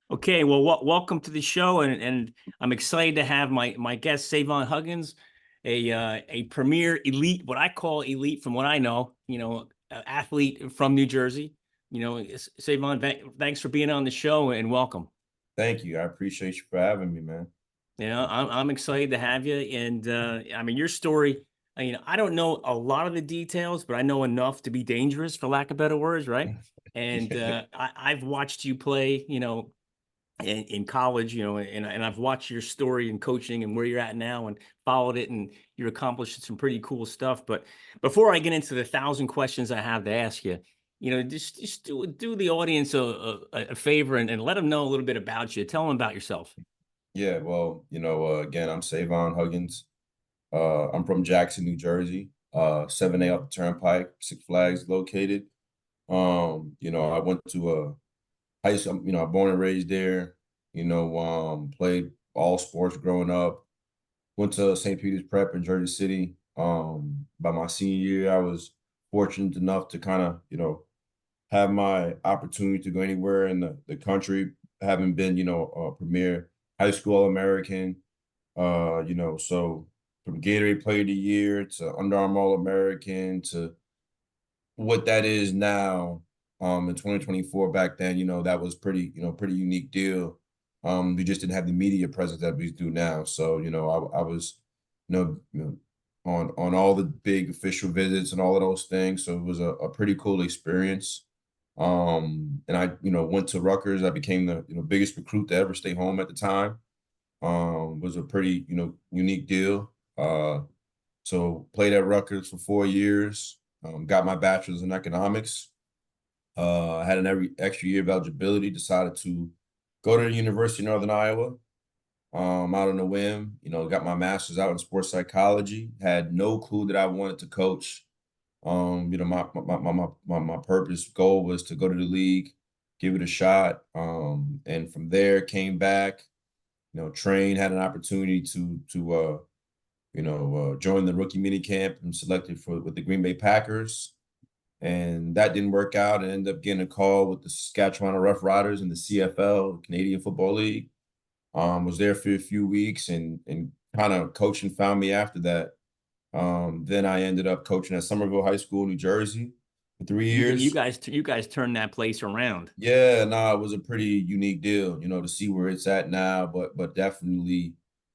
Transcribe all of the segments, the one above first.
Okay, well, welcome to the show, and I'm excited to have my guest Savon Huggins, a premier elite, what I call elite from what I know, athlete from New Jersey. Savon, thanks for being on the show and welcome. Thank you. I appreciate you for having me, man. I'm excited to have you, and I mean your story. I don't know a lot of the details, but I know enough to be dangerous, for lack of better words, right? And I've watched you play, in college, and I've watched your story in coaching and where you're at now and followed it, and you're accomplished some pretty cool stuff. But before I get into the thousand questions I have to ask you, just do the audience a favor and let them know a little bit about you. Tell them about yourself. Yeah, well, again, I'm Savon Huggins. I'm from Jackson, New Jersey. 7A up the Turnpike, Six Flags located. I went to high school, born and raised there. Played all sports growing up. Went to St. Peter's Prep in Jersey City. By my senior year, I was fortunate enough to kind of, have my opportunity to go anywhere in the country, having been, a premier high school All-American, so from Gatorade Player of the Year to Under Armour All-American to what that is now, in 2024. Back then, that was pretty unique deal. We just didn't have the media presence that we do now. So, I was, on all the big official visits and all of those things. So it was a pretty cool experience. And I, went to Rutgers. I became the, biggest recruit to ever stay home at the time. Was a pretty, unique deal. So played at Rutgers for 4 years. Got my bachelor's in economics. Had an every extra year of eligibility. Decided to go to the University of Northern Iowa. Out on a whim, got my master's out in sports psychology. Had no clue that I wanted to coach. My purpose goal was to go to the league, give it a shot. And from there came back, train, had an opportunity to join the rookie mini camp and selected with the Green Bay Packers. And that didn't work out and ended up getting a call with the Saskatchewan Rough Riders in the CFL, Canadian Football League. Was there for a few weeks and kind of coaching found me after that. Then I ended up coaching at Somerville High School, New Jersey for three You years. guys, you guys turned that place around. Yeah, no, it was a pretty unique deal, to see where it's at now, but definitely,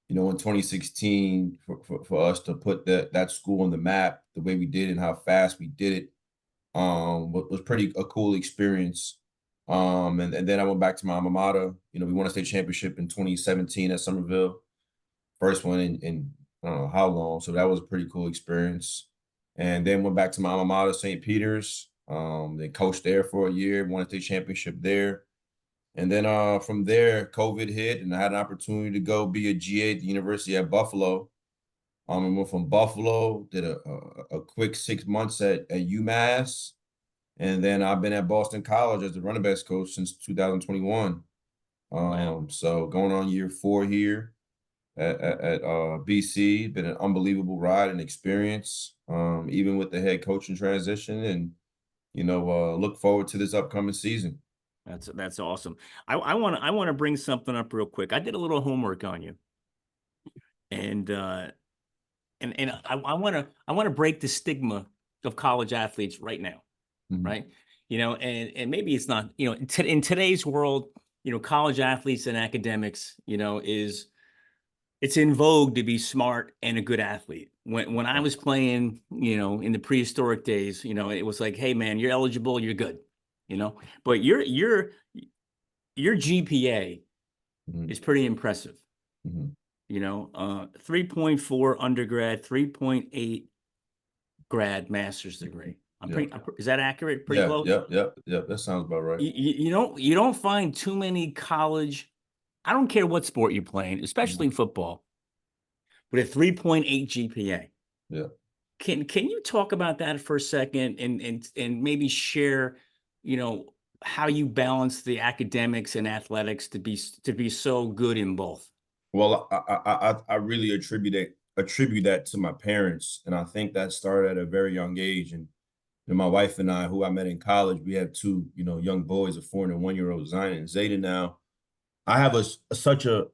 in 2016, for us to put that school on the map the way we did and how fast we did it, was pretty a cool experience. And then I went back to my alma mater. We won a state championship in 2017 at Somerville, first one in I don't know how long. So that was a pretty cool experience. And then went back to my alma mater, St. Peter's. Then coached there for a year, won a state championship there. And then from there, COVID hit, and I had an opportunity to go be a GA at the University at Buffalo. And went from Buffalo, did a quick 6 months at UMass, and then I've been at Boston College as the running backs coach since 2021. Wow. So going on year 4 here at BC. Been an unbelievable ride and experience, even with the head coaching transition, and look forward to this upcoming season. That's awesome. I want to bring something up real quick. I did a little homework on you, and I want to break the stigma of college athletes right now, Mhm. right? And maybe it's not, in today's world, college athletes and academics, is it's in vogue to be smart and a good athlete. When I was playing, in the prehistoric days, it was like, hey man, you're eligible, you're good, but your GPA Mhm. is pretty impressive. Mhm. 3.4 undergrad, 3.8 grad master's degree. Yeah. Is that accurate? Pretty Yeah. close. Yep. Yep. Yep. That sounds about right. You don't find too many college. I don't care what sport you're playing, Mhm. especially in football, with a 3.8 GPA. Yeah. Can you talk about that for a second and maybe share, how you balance the academics and athletics to be so good in both? Well, I really attribute that to my parents, and I think that started at a very young age. And my wife and I, who I met in college, we have two young boys, a 4 and a 1 year old, Zion and Zayden now. I have such a,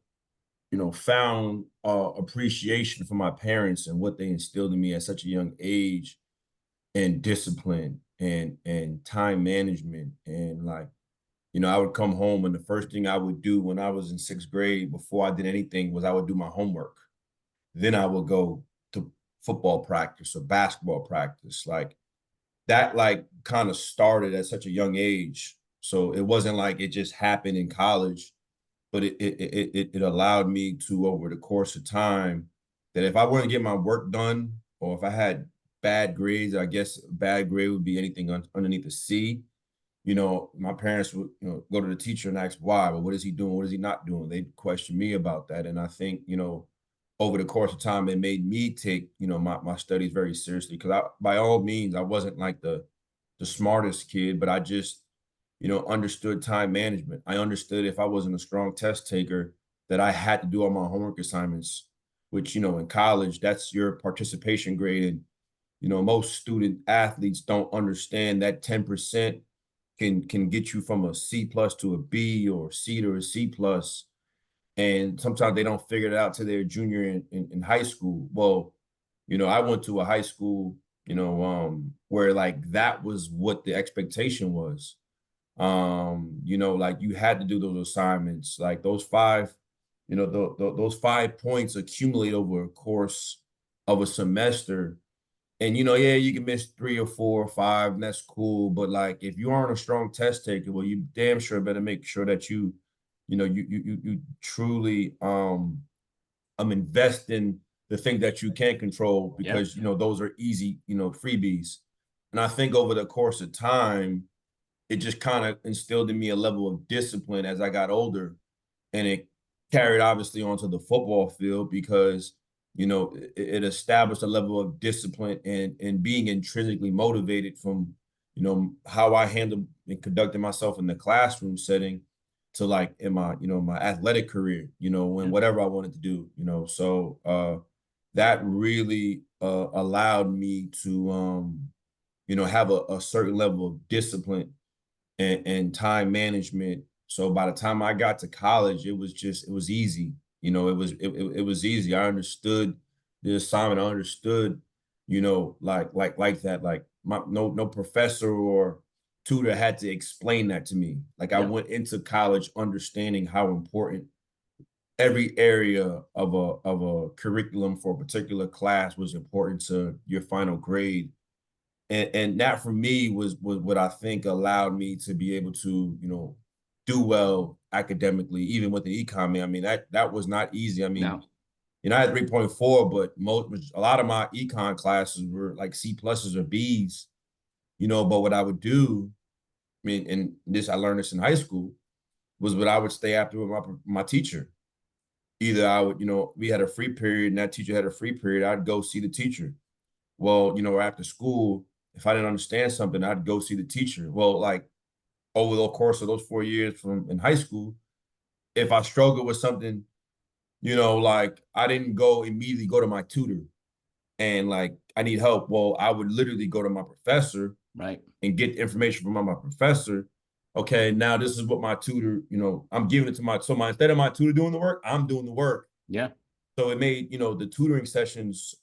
found appreciation for my parents and what they instilled in me at such a young age, and discipline and time management. And like, I would come home and the first thing I would do when I was in sixth grade before I did anything was I would do my homework. Then I would go to football practice or basketball practice. Like that, like kind of started at such a young age. So it wasn't like it just happened in college, but it allowed me to, over the course of time, that if I want to get my work done, or if I had bad grades, I guess bad grade would be anything underneath a C. My parents would, go to the teacher and ask why. Well, what is he doing? What is he not doing? They'd question me about that. And I think, over the course of time, it made me take, my studies very seriously. Because by all means, I wasn't like the smartest kid, but I just, understood time management. I understood if I wasn't a strong test taker, that I had to do all my homework assignments, which, in college, that's your participation grade. And, most student athletes don't understand that 10% can get you from a C plus to a B, or C to a C plus. And sometimes they don't figure it out till they're junior in high school. Well, I went to a high school, where like that was what the expectation was. Like you had to do those assignments, like those five, those 5 points accumulate over a course of a semester. And yeah, you can miss 3 or 4 or 5, and that's cool. But like, if you aren't a strong test taker, well, you damn sure better make sure that you truly invest in the thing that you can control, Yeah. because those are easy, freebies. And I think over the course of time, it just kind of instilled in me a level of discipline as I got older, and it carried obviously onto the football field, because it established a level of discipline and being intrinsically motivated from how I handled and conducted myself in the classroom setting, to like in my my athletic career, when Yeah. whatever I wanted to do, so that really allowed me to have a certain level of discipline and time management. So by the time I got to college, it was easy. It was easy. I understood the assignment. I understood, like that. Like no professor or tutor had to explain that to me. Like I Yeah. went into college understanding how important every area of a curriculum for a particular class was important to your final grade. And that for me was what I think allowed me to be able to, do well academically, even with the econ. I mean, that was not easy. I mean, No. I had 3.4, but a lot of my econ classes were like C pluses or Bs, but what I would do, I mean, and this, I learned this in high school, was what I would stay after with my teacher. Either I would, we had a free period and that teacher had a free period, I'd go see the teacher. Well, after school, if I didn't understand something, I'd go see the teacher. Well, like over the course of those 4 years from in high school, if I struggled with something, like I didn't go immediately go to my tutor and like I need help. Well, I would literally go to my professor Right. and get information from my professor. Okay, now this is what my tutor, I'm giving it to my instead of my tutor doing the work, I'm doing the work. Yeah. So it made, the tutoring sessions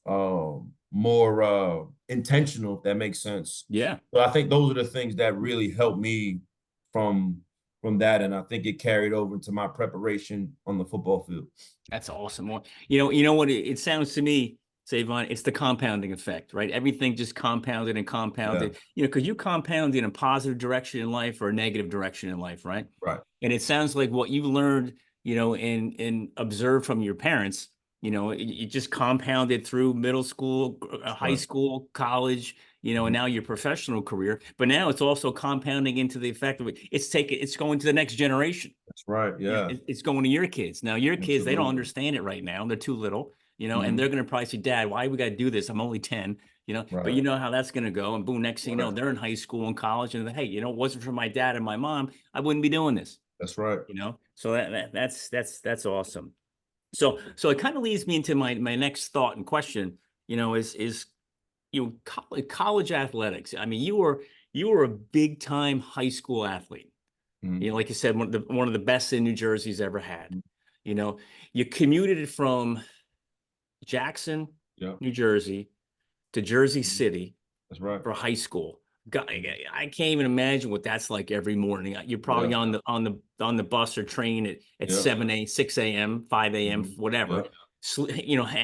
more intentional, if that makes sense. Yeah. So I think those are the things that really helped me from from that. And I think it carried over to my preparation on the football field. That's awesome. Well, you know what it sounds to me, Savon, it's the compounding effect, right? Everything just compounded and Yeah, compounded, because you compound in a positive direction in life or a negative direction in life, right? right. And it sounds like what you learned, and observed from your parents, it just compounded through middle school, That's high right. school, college, and Mhm. now your professional career. But now it's also compounding into the effect of it's going to the next generation. That's right. Yeah, It's going to your kids. Now, your kids, they don't absolutely. understand it right now. They're too little, and Mhm. they're going to probably say, Dad, why we got to do this? I'm only 10, but Right. you know how that's going to go. And boom, next thing you know, Right. they're in high school and college. And hey, it wasn't for my dad and my mom, I wouldn't be doing this, That's right. So that's awesome. So it kind of leads me into my next thought and question, is college athletics. I mean, you were a big time high school athlete. Mhm. Like you said, one of the best in New Jersey's ever had. Mhm. You know, you commuted from Jackson, Yep. New Jersey to Jersey Mhm. City That's right. for high school. God, Mhm. I can't even imagine what that's like every morning. You're probably Yeah. on the bus or train at Yep. 6 a.m., 5 a.m., Mhm. whatever. Yep.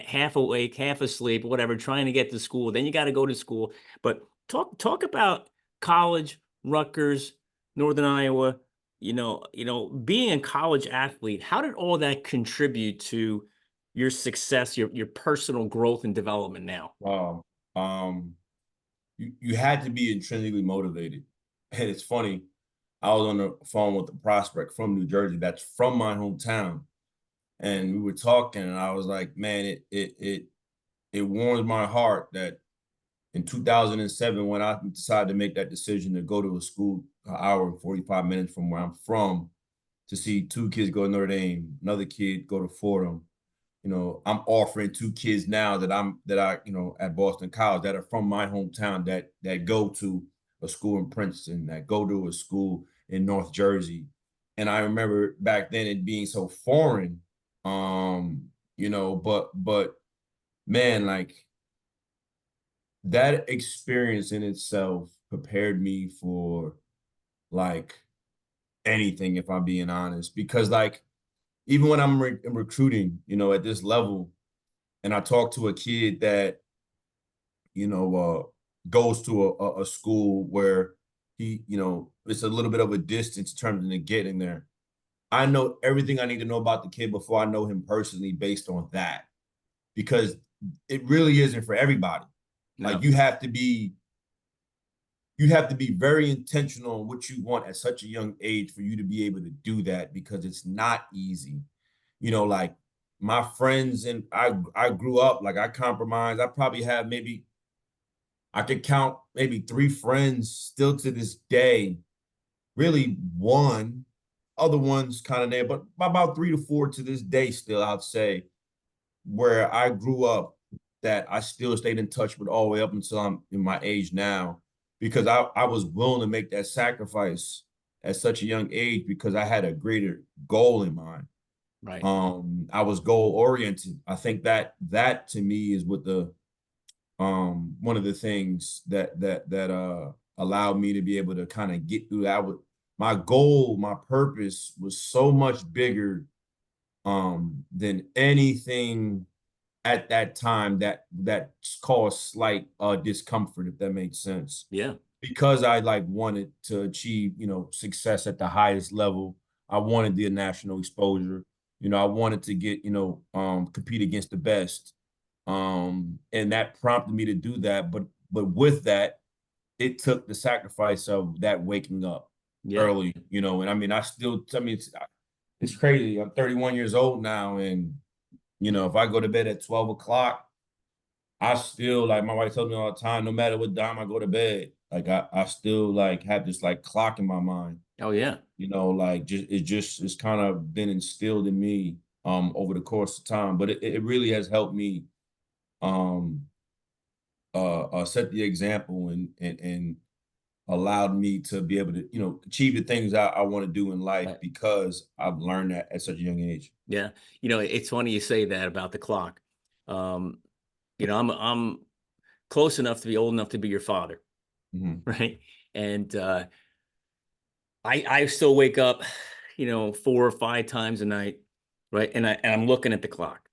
Half awake, half asleep, whatever, trying to get to school. Then you got to go to school. But talk about college, Rutgers, Northern Iowa. Being a college athlete, how did all that contribute to your success, your personal growth and development now? Wow. Um, you had to be intrinsically motivated. And it's funny, I was on the phone with a prospect from New Jersey that's from my hometown. And we were talking, and I was like, man, it warms my heart that in 2007, when I decided to make that decision to go to a school an hour and 45 minutes from where I'm from, to see two kids go to Notre Dame, another kid go to Fordham. I'm offering two kids now that I at Boston College that are from my hometown that go to a school in Princeton, that go to a school in North Jersey. And I remember back then it being so foreign. But man, like that experience in itself prepared me for like anything, if I'm being honest, because like even when I'm recruiting, at this level, and I talk to a kid that you know goes to a school where it's a little bit of a distance in terms of getting there. I know everything I need to know about the kid before I know him personally based on that, because it really isn't for everybody. Like No. you have to be very intentional on what you want at such a young age for you to be able to do that, because it's not easy. Like my friends, and I grew up, like I compromised. I probably have maybe I could count maybe three friends still to this day, really one, other ones kind of there, but about three to four to this day still, I'd say, where I grew up that I still stayed in touch with all the way up until I'm in my age now, because I was willing to make that sacrifice at such a young age because I had a greater goal in mind. Right. I was goal oriented. I think that to me is what the one of the things that allowed me to be able to kind of get through that. My goal, my purpose was so much bigger than anything at that time that caused slight discomfort, if that makes sense. Yeah. Because I like wanted to achieve, success at the highest level. I wanted the national exposure. I wanted to get, compete against the best. And that prompted me to do that. But with that, it took the sacrifice of that waking up Yeah. early, and I mean, it's crazy. I'm 31 years old now, and if I go to bed at 12 o'clock, I still, like my wife tells me all the time, no matter what time I go to bed, like I still like have this like clock in my mind, Oh yeah. like it's kind of been instilled in me over the course of time. But it really has helped me um set the example and allowed me to be able to, achieve the things I want to do in life Right. because I've learned that at such a young age. Yeah. It's funny you say that about the clock. Um, I'm close enough to be old enough to be your father, Mm-hmm. right? And I still wake up, 4 or 5 times a night, right? And I'm looking at the clock,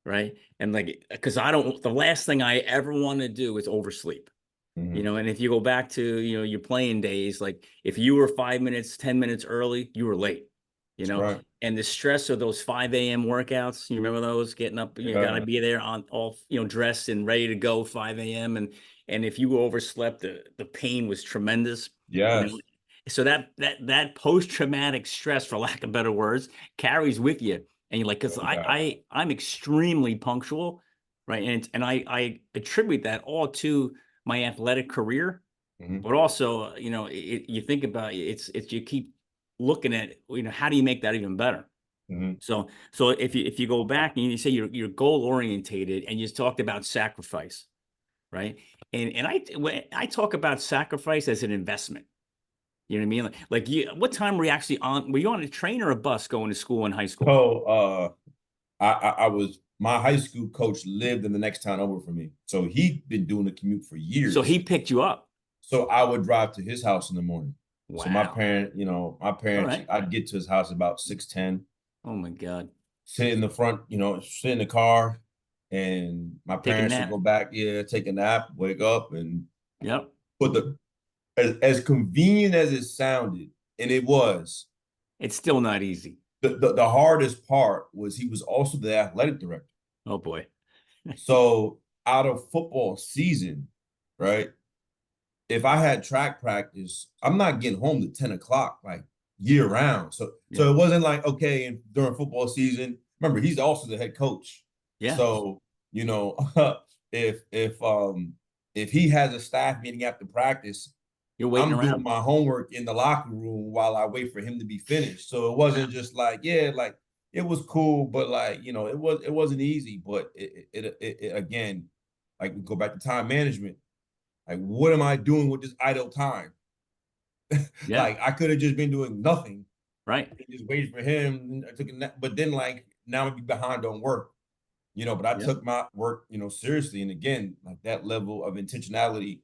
right? And like, because the last thing I ever want to do is oversleep. Mm-hmm. And if you go back to, your playing days, like if you were 5 minutes, 10 minutes early, you were late, you That's know, right. and the stress of those 5 a.m. workouts, you remember those, getting up, got to Yeah. be there on all, dressed and ready to go 5 a.m. And if you overslept, the pain was tremendous, you know. Yes. So that post-traumatic stress, for lack of better words, carries with you. And you're like, because No I, doubt. I I'm extremely punctual, right? And I attribute that all to my athletic career, Mm-hmm. but also, you think about it's you keep looking at, how do you make that even better? Mm-hmm. So if you go back and you say you're goal orientated, and you talked about sacrifice, right? And when I talk about sacrifice as an investment, You know what I mean? Like you, what time were you actually on? Were you on a train or a bus going to school in high school? So I was my high school coach lived in the next town over from me. So he'd been doing the commute for So he years. picked you up. So I would drive to his house in the morning. So Wow. my All parents, right. I'd get to his house about 6:10, Oh my God. sit in the front, sit in the car, and my Take a parents would nap. go back, yeah, take a nap, wake up, and Yep. put the as convenient as it sounded, and it was, It's still not easy. the hardest part was he was also the athletic director. Oh boy. So out of football season, right? If I had track practice, I'm not getting home to 10 o'clock like year round. So Yeah. so it wasn't like, okay, and during football season, remember he's also the head coach. Yeah. So, you know, if if he has a staff meeting after practice, You're waiting I'm doing around. my homework in the locker room while I wait for him to be finished. So it wasn't Wow. just like, yeah, like it was cool, but like, it wasn't easy. But it again, like we go back to time management. Like, what am I doing with this idle time? Yeah. Like, I could have just been doing nothing Right. and just waited for him. I took a nap, but then like now I'd be behind on work, but I Yep. took my work, seriously. And again, like that level of intentionality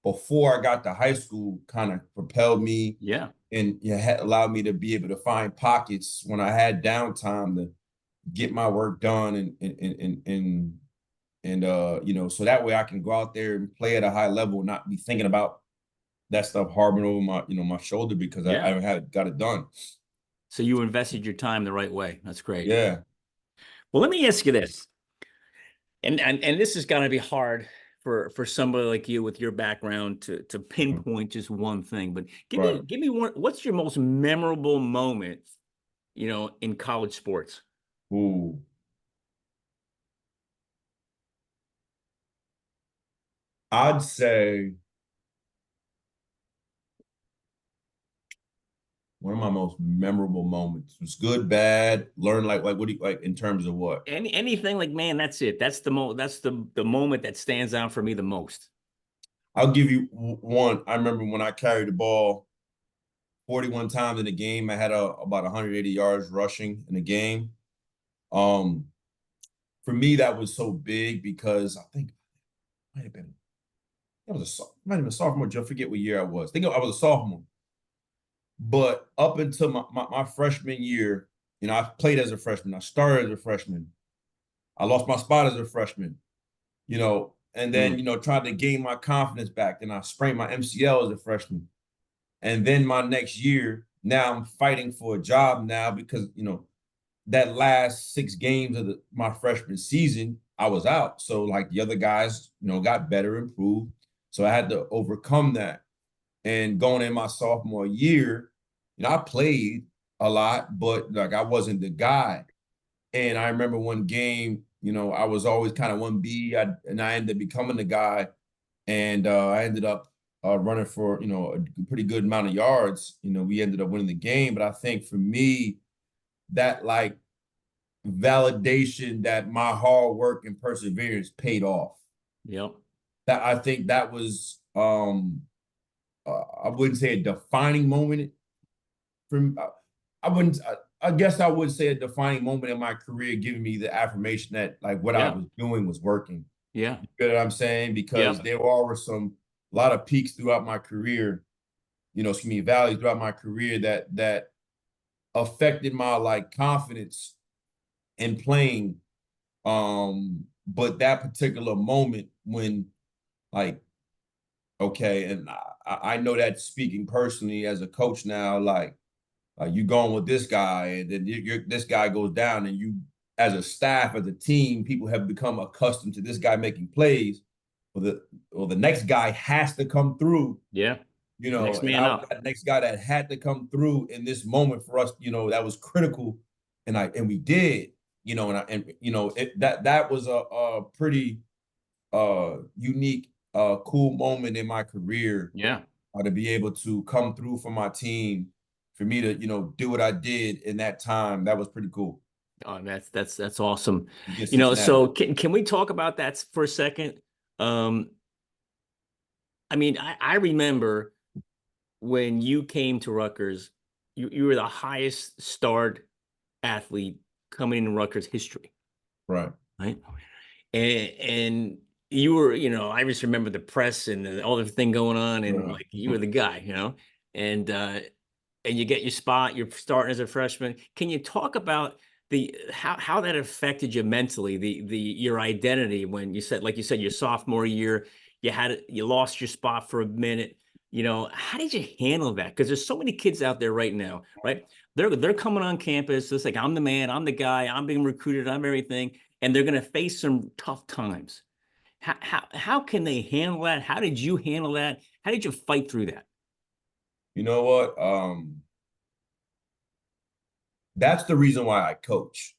before I got to high school kind of propelled me Yeah. and allowed me to be able to find pockets when I had downtime to get my work done and so that way I can go out there and play at a high level and not be thinking about that stuff harboring over my shoulder because I Yeah. haven't got it done. So you invested your time the right way. That's great. Yeah. Well, let me ask you this. And this is gonna be hard for somebody like you with your background to pinpoint just one thing. But Right. give me one. What's your most memorable moment, in college sports? Ooh. I'd say one of my most memorable moments was good, bad, learn like what do you like in terms of what? Anything like, man, that's it. That's the moment that stands out for me the most. I'll give you one. I remember when I carried the ball 41 times in a game. I had about 180 yards rushing in a game. Um, for me, that was so big because I think it might have been might have been a sophomore. I forget what year I was. I think I was a sophomore. But up until my freshman year, I played as a freshman. I started as a freshman. I lost my spot as a freshman, and then, Mm, tried to gain my confidence back. Then I sprained my MCL as a freshman. And then my next year, now I'm fighting for a job now because, that last 6 games of my freshman season, I was out. So like the other guys, got better, improved. So I had to overcome that. And going in my sophomore year, I played a lot, but like I wasn't the guy. And I remember one game, I was always kind of 1B, and I ended up becoming the guy. And I ended up running for, a pretty good amount of yards. We ended up winning the game. But I think for me, that like validation that my hard work and perseverance paid off. yep. That I think that was I wouldn't say a defining moment from I wouldn't I guess I would say a defining moment in my career, giving me the affirmation that like what I Yeah. was doing was working. Yeah. You get what I'm saying? Because Yep. there were a lot of peaks throughout my career, valleys throughout my career that affected my like confidence in playing. But that particular moment when like, okay, and I know that speaking personally as a coach now, like you going with this guy, and then this guy goes down, and you, as a staff, as a team, people have become accustomed to this guy making plays. Or the next guy has to come through, Yeah. Next and man I was up. that next guy that had to come through in this moment for us, that was critical, and we did, that was a pretty unique, cool moment in my career Yeah. to be able to come through for my team, for me to, do what I did in that time. That was pretty cool Oh, that's awesome. against Cincinnati. So can we talk about that for a second? I mean, I remember when you came to Rutgers, you were the highest starred athlete coming in Rutgers history, Right. right? And you were, I just remember the press and all the thing going on, and Yeah. like you were the guy, and you get your spot, you're starting as a freshman. Can you talk about the how that affected you mentally, the your identity when you said, like you said, your sophomore year, you lost your spot for a minute. How did you handle that? Because there's so many kids out there right now, right? They're coming on campus. It's like, I'm the man, I'm the guy, I'm being recruited, I'm everything, and they're gonna face some tough times. How can they handle that? How did you handle that? How did you fight through that? You know what? That's the reason why I coach.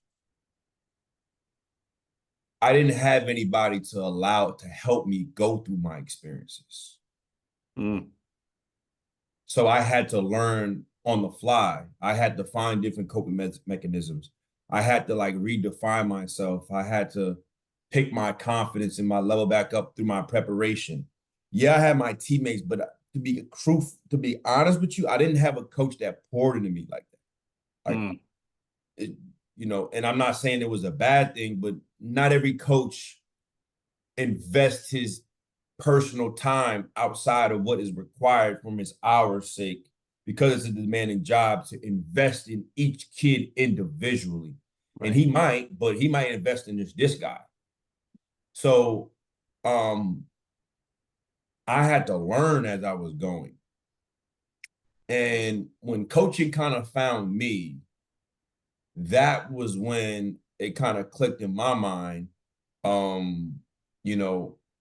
I didn't have anybody to allow to help me go through my experiences. Mm, So I had to learn on the fly. I had to find different coping mechanisms. I had to like redefine myself. I had to pick my confidence and my level back up through my preparation. Yeah, I had my teammates, but to be honest with you, I didn't have a coach that poured into me like that. Like mm, it, and I'm not saying it was a bad thing, but not every coach invests his personal time outside of what is required from his hours sake because it's a demanding job to invest in each kid individually. And right. but he might invest in this guy. So um I had to learn as I was going. And when coaching kind of found me, that was when it kind of clicked in my mind, um,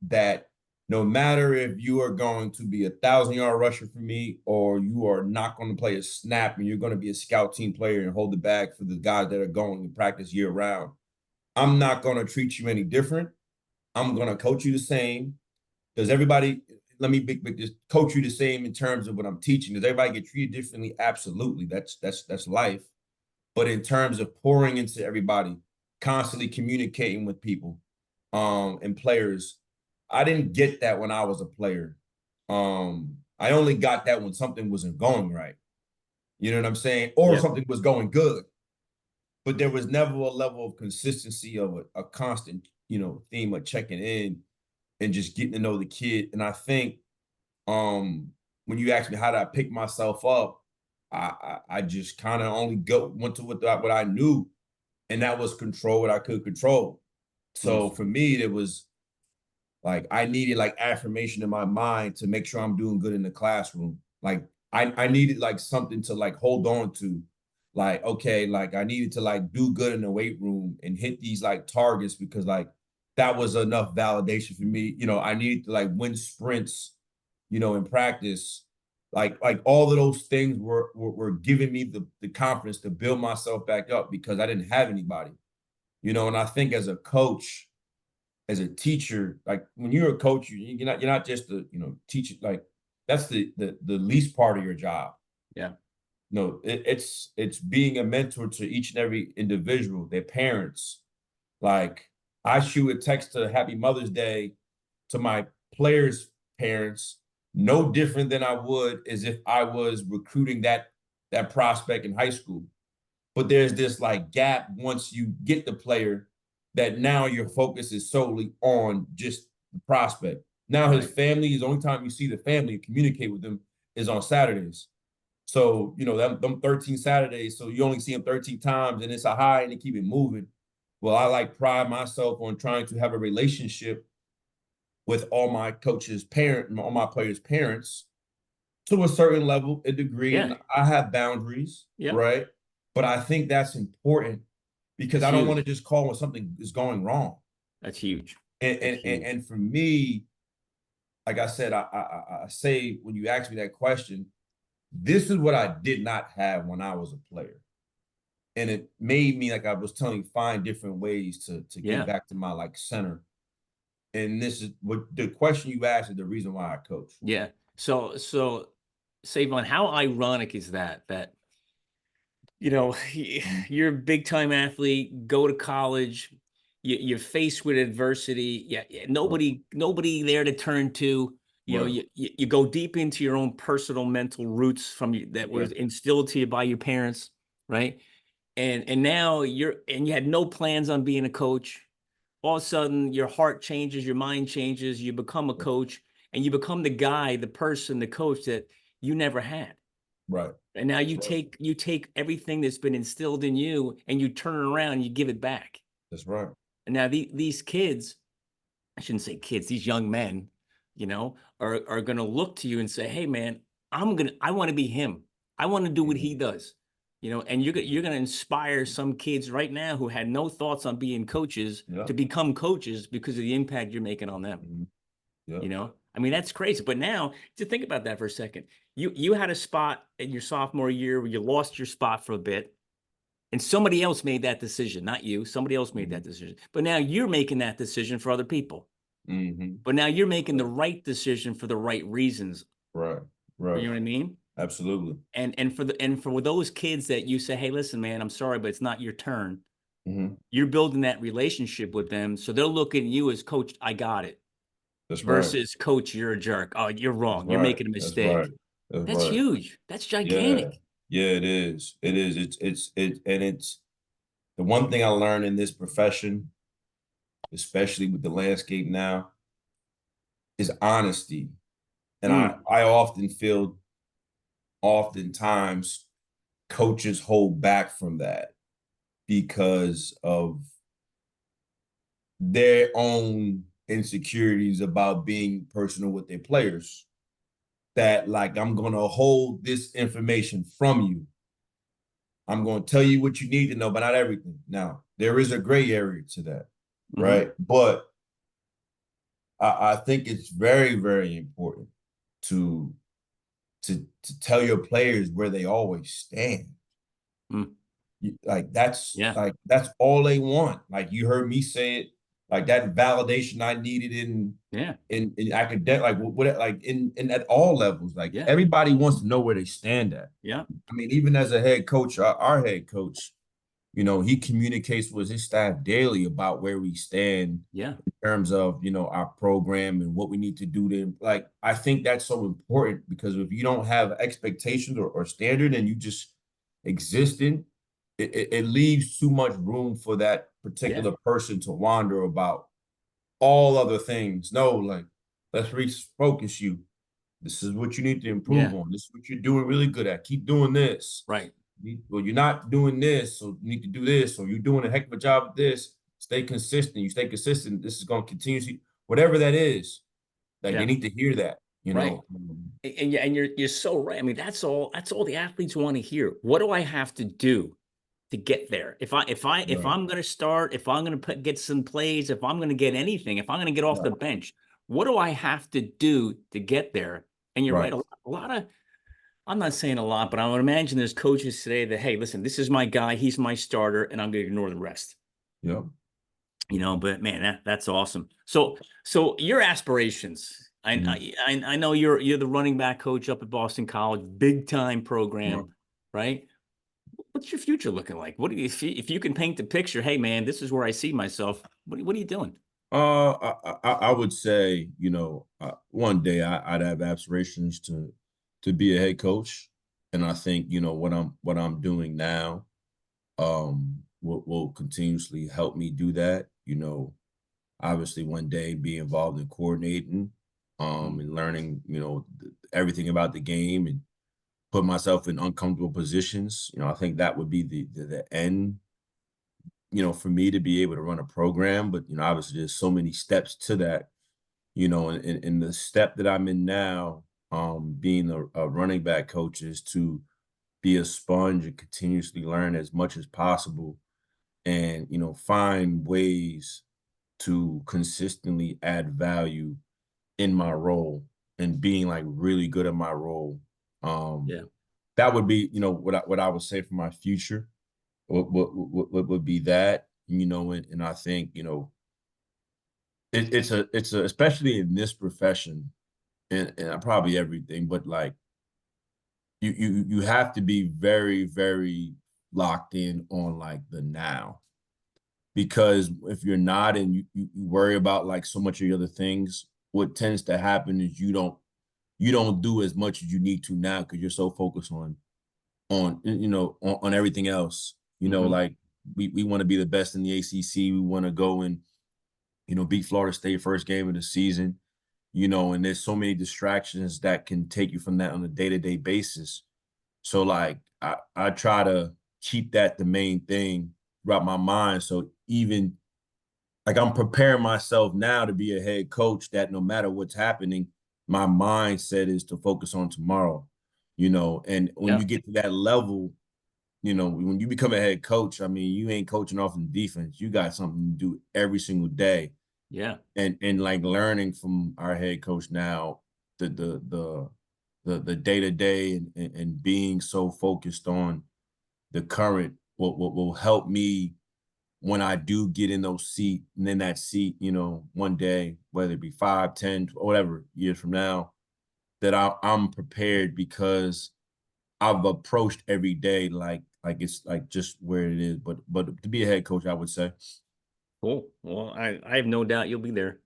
that no matter if you are going to be 1,000-yard rusher for me or you are not going to play a snap and you're going to be a scout team player and hold the bag for the guys that are going to practice year round, I'm not going to treat you any different. I'm going to coach you the same. Does everybody, let me just coach you the same in terms of what I'm teaching? Does everybody get treated differently? Absolutely. That's life. But in terms of pouring into everybody, constantly communicating with people, and players, I didn't get that when I was a player. I only got that when something wasn't going right. You know what I'm saying? Or Yep. something was going good. But there was never a level of consistency of a constant, theme of checking in and just getting to know the kid. And I think um when you ask me how did I pick myself up, I just kind of only went to what I knew, and that was control what I could control. Mm, So for me, it was like I needed like affirmation in my mind to make sure I'm doing good in the classroom. Like I needed like something to like hold on to. Like, okay, like I needed to like do good in the weight room and hit these like targets because like that was enough validation for me. I needed to like win sprints, in practice. Like all of those things were giving me the confidence to build myself back up because I didn't have anybody. And I think as a coach, as a teacher, like when you're a coach, you're not just the teacher. Like that's the least part of your job. yeah. No, it's being a mentor to each and every individual, their parents. Like I shoot a text to Happy Mother's Day to my players' parents, no different than I would as if I was recruiting that prospect in high school. But there's this like gap once you get the player that now your focus is solely on just the prospect. Now his Right. family is the only time you see the family and communicate with them is on Saturdays. So, them 13 Saturdays, so you only see them 13 times and it's a high and they keep it moving. Well, I like pride myself on trying to have a relationship with all my coaches' parent, all my players' parents to a certain level, a degree, Yeah. and I have boundaries, Yep. right? But I think that's important because That's I don't want huge. to just call when something is going wrong. That's huge. And That's and and, huge. and for me, like I said, I say when you ask me that question, this is what I did not have when I was a player. And it made me, like I was telling you, find different ways to get Yeah. back to my like center. And this is what the question you asked is the reason why I coach. Yeah. So Savon, how ironic is that? Mhm. You're a big time athlete, go to college, you're faced with adversity. Yeah, yeah, Right. nobody there to turn to. You know, Right. you go deep into your own personal mental roots from you that Yeah. was instilled to you by your parents, right? And now you had no plans on being a coach. All of a sudden your heart changes, your mind changes, you become a coach, and you become the guy, the person, the coach that you never had. Right. And now That's right. you take everything that's been instilled in you and you turn it around and you give it back. That's right. And now these kids, I shouldn't say kids, these young men, are going to look to you and say, "Hey, man, I want to be him. I want to do what Mhm. he does." And you're going to inspire some kids right now who had no thoughts on being coaches Yeah. to become coaches because of the impact you're making on them. Mhm. Yeah. I mean, that's crazy. But now to think about that for a second, you had a spot in your sophomore year where you lost your spot for a bit. And somebody else made that decision, not you. Somebody else made that Mhm. decision. But now you're making that decision for other people. Mhm. But now you're making the Right. right decision for the right reasons. Right. You Right. know what I mean? Absolutely. And for those kids that you say, "Hey, listen, man, I'm sorry, but it's not your turn." Mhm. You're building that relationship with them, so they'll look at you as coach. I got it. That's right. Versus coach, you're a jerk. Oh, you're That's wrong. You're right. making a That's right. mistake. That's That's right. huge. That's Yeah. gigantic. Yeah, it is. It is. It's the one thing I learned in this profession, especially with the landscape now, is honesty. And I Mm, I often feel oftentimes coaches hold back from that because of their own insecurities about being personal with their players. That like I'm gonna hold this information from you. I'm gonna tell you what you need to know, but not everything. Now, there is a gray area to that, hmm. right? But I think it's very, very important to to tell your players where they always stand. Mm, Like yeah, that's all they want. Like you heard me say it, like that validation I needed yeah, in academic, like what like in at all levels. Like yeah, everybody wants to know where they stand at. yeah, I mean, even as a head coach, our head coach, he communicates with his staff daily about where we stand yeah, in terms of, our program and what we need to do to like I think that's so important because if you don't have expectations or standard and you just existing, it leaves too much room for that yeah, particular person to wander about all other things. No, like let's refocus you. This is what you need to improve yeah. on. This is what you're doing really good at. Keep doing this. Right. Well, you're not doing this, so you need to do this, or you're doing a heck of a job at this. Stay consistent. You stay consistent. This is going to continuously, whatever that is, like they Yeah. need to hear that, Right. And you're so right. I mean, that's all the athletes want to hear. What do I have to do to get there? If Right. I'm going to start, if I'm going to get some plays, if I'm going to get anything, if I'm going to get off the Right. bench, what do I have to do to get there? And you're right. Right. A lot of I'm not saying a lot, but I would imagine there's coaches today that, hey, listen, this is my guy, he's my starter, and I'm going to ignore the rest. Yep. But man, that's awesome. So your aspirations. I, Mhm. I I know you're the running back coach up at Boston College, big time Right. program, right? What's your future looking like? What do you if you can paint the picture? Hey, man, this is where I see myself. What are you doing? I would say, one day I'd have aspirations to be a head coach, and I think what I'm doing now will continuously help me do that. Obviously one day be involved in coordinating, Mm, and learning, everything about the game and put myself in uncomfortable positions. I think that would be the end, for me to be able to run a program. But, obviously there's so many steps to that, and the step that I'm in now, being a running back coach is to be a sponge and continuously learn as much as possible and, find ways to consistently add value in my role and being like really good at my role. Um, yeah, that would be, what I would say for my future. What would be that, and I think, it's a especially in this profession and probably everything, but like you have to be very, very locked in on like the now. Because if you're not and you worry about like so much of the other things, what tends to happen is you don't do as much as you need to now because you're so focused on everything else. Hmm. Like we want to be the best in the ACC. We want to go and beat Florida State first game of the season. And there's so many distractions that can take you from that on a day-to-day basis. So like I try to keep that the main thing throughout my mind. So even like I'm preparing myself now to be a head coach that no matter what's happening, my mindset is to focus on tomorrow. And when Yeah. you get to that level, when you become a head coach, I mean, you ain't coaching off in defense. You got something to do every single day. Yeah. And like learning from our head coach now, the day to day and being so focused on the current will help me when I do get in those seat and in that seat, one day, whether it be 5, 10, whatever years from now, that I'm prepared because I've approached every day like it's like just where it is. But to be a head coach, I would say. Cool. Well, I have no doubt you'll be there.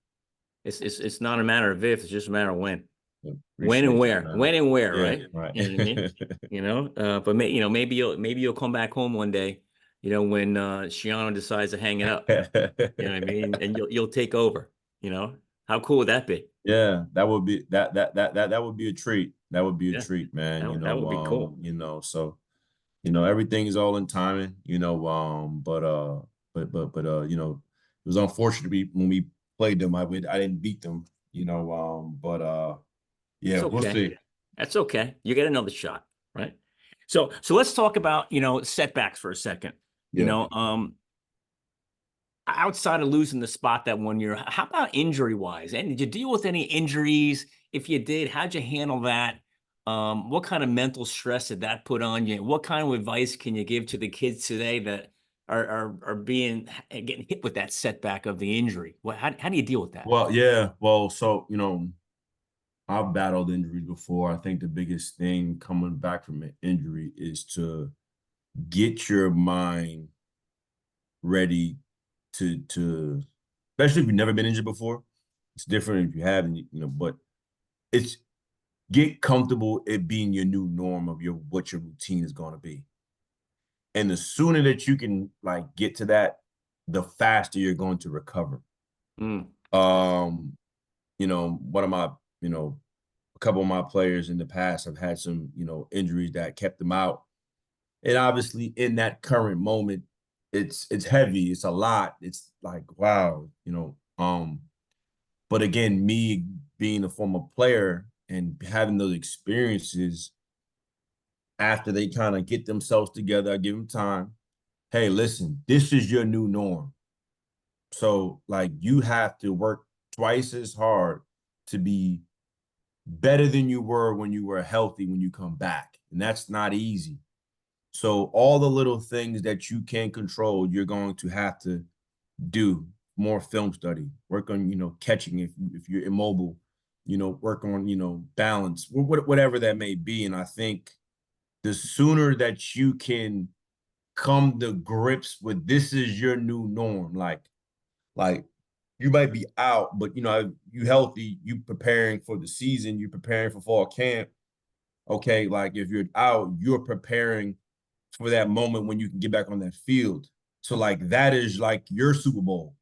It's not a matter of if, it's just a matter of when. When and Appreciate you, where. man. When and where, Yeah, right? right. You know what I mean? But maybe you'll come back home one day, when Shiano decides to hang it up. You know what I mean? And you'll take over, you know? How cool would that be? Yeah, that would be a treat. That would be a Yeah, treat, man. that would be cool. So everything is all in timing, it was unfortunate when we played them. I didn't beat them, It's yeah, we'll okay. see. That's okay. You get another shot, right? So let's talk about, setbacks for a second. You Yeah. know, outside of losing the spot that 1 year, how about injury wise? And did you deal with any injuries? If you did, how'd you handle that? What kind of mental stress did that put on you? What kind of advice can you give to the kids today that are getting hit with that setback of the injury? How do you deal with that? Well, yeah. Well, so, I've battled injuries before. I think the biggest thing coming back from an injury is to get your mind ready to especially if you've never been injured before. It's different if you have, but it's get comfortable it being your new norm of what your routine is going to be. And the sooner that you can like get to that, the faster you're going to recover. Mm, One of my, a couple of my players in the past have had some, injuries that kept them out. And obviously in that current moment, it's heavy, it's a lot. It's like, wow, but again, me being a former player and having those experiences after they kind of get themselves together, I give them time. Hey, listen, this is your new norm. So, like, you have to work twice as hard to be better than you were when you were healthy when you come back. And that's not easy. So, all the little things that you can control, you're going to have to do more film study, work on, catching if you're immobile, work on, balance, whatever that may be. And I think the sooner that you can come to grips with this is your new norm, like you might be out, but you healthy, you preparing for the season, you preparing for fall camp. Okay, like if you're out, you're preparing for that moment when you can get back on that field. So like that is like your Super Bowl.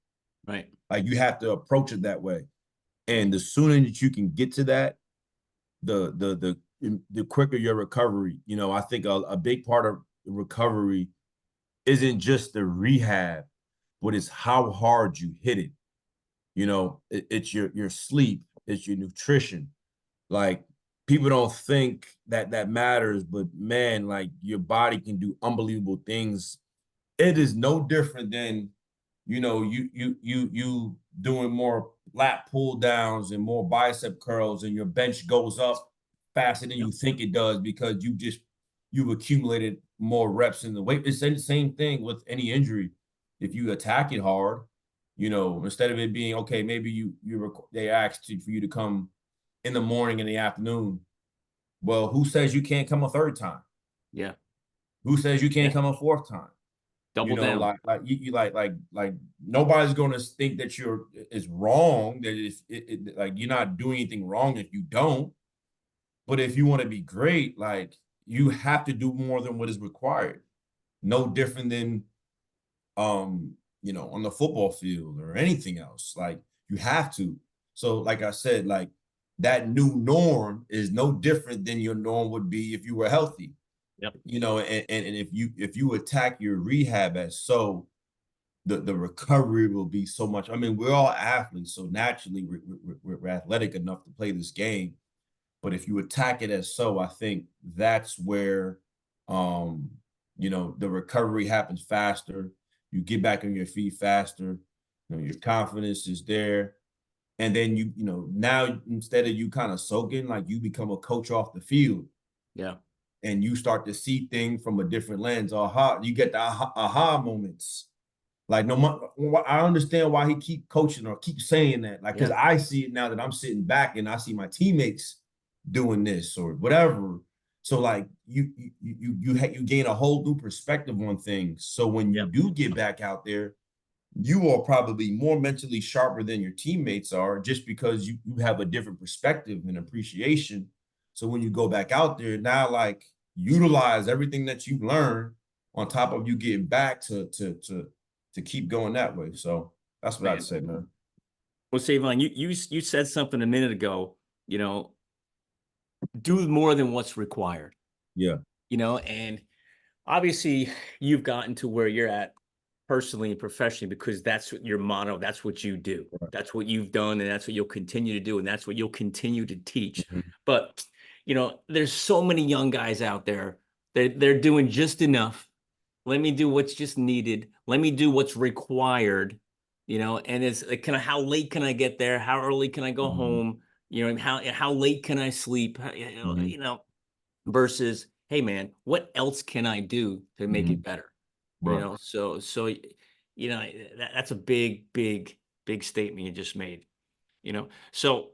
right. Like you have to approach it that way. And the sooner that you can get to that, the quicker your recovery. I think a big part of recovery isn't just the rehab, but it's how hard you hit it. It's your sleep, it's your nutrition. Like people don't think that matters, but man, like your body can do unbelievable things. It is no different than you doing more lat pull downs and more bicep curls, and your bench goes up faster than Yep. you think it does because you've accumulated more reps in the weight. It's the same thing with any injury. If you attack it hard, instead of it being okay, maybe they asked for you to come in the morning and the afternoon. Well, who says you can't come a third time? Yeah. Who says you can't Yeah. come a fourth time? Double down. Like nobody's gonna think that it's wrong, that like you're not doing anything wrong if you don't. But if you want to be great, like you have to do more than what is required. No different than on the football field or anything else. Like you have to. So, like I said, like that new norm is no different than your norm would be if you were healthy. Yep. And if you attack your rehab as so, the recovery will be so much. I mean, we're all athletes, so naturally we're athletic enough to play this game. But if you attack it as so, I think that's where the recovery happens faster. You get back on your feet faster. Your confidence is there. And then now instead of you kind of soaking, like you become a coach off the field. Yeah. And you start to see things from a different lens. You get the aha moments. Like I understand why he keep coaching or keep saying that. Like, because I see it now that I'm sitting back and I see my teammates doing this or whatever. So like you gain a whole new perspective on things. So when you do get back out there, you are probably more mentally sharper than your teammates are, just because you have a different perspective and appreciation. So when you go back out there now, like utilize everything that you've learned on top of you getting back to keep going that way. So that's what I'd say, man. Well, Savon, you said something a minute ago, do more than what's required. Yeah. And obviously you've gotten to where you're at personally and professionally because that's your motto. That's what you do. Right. That's what you've done, and that's what you'll continue to do, and that's what you'll continue to teach. Mm-hmm. But there's so many young guys out there. They're doing just enough. Let me do what's just needed. Let me do what's required. And it's like, how late can I get there? How early can I go home? How late can I sleep? Versus, hey man, what else can I do to make it better? Right. So that's a big, big, big statement you just made. So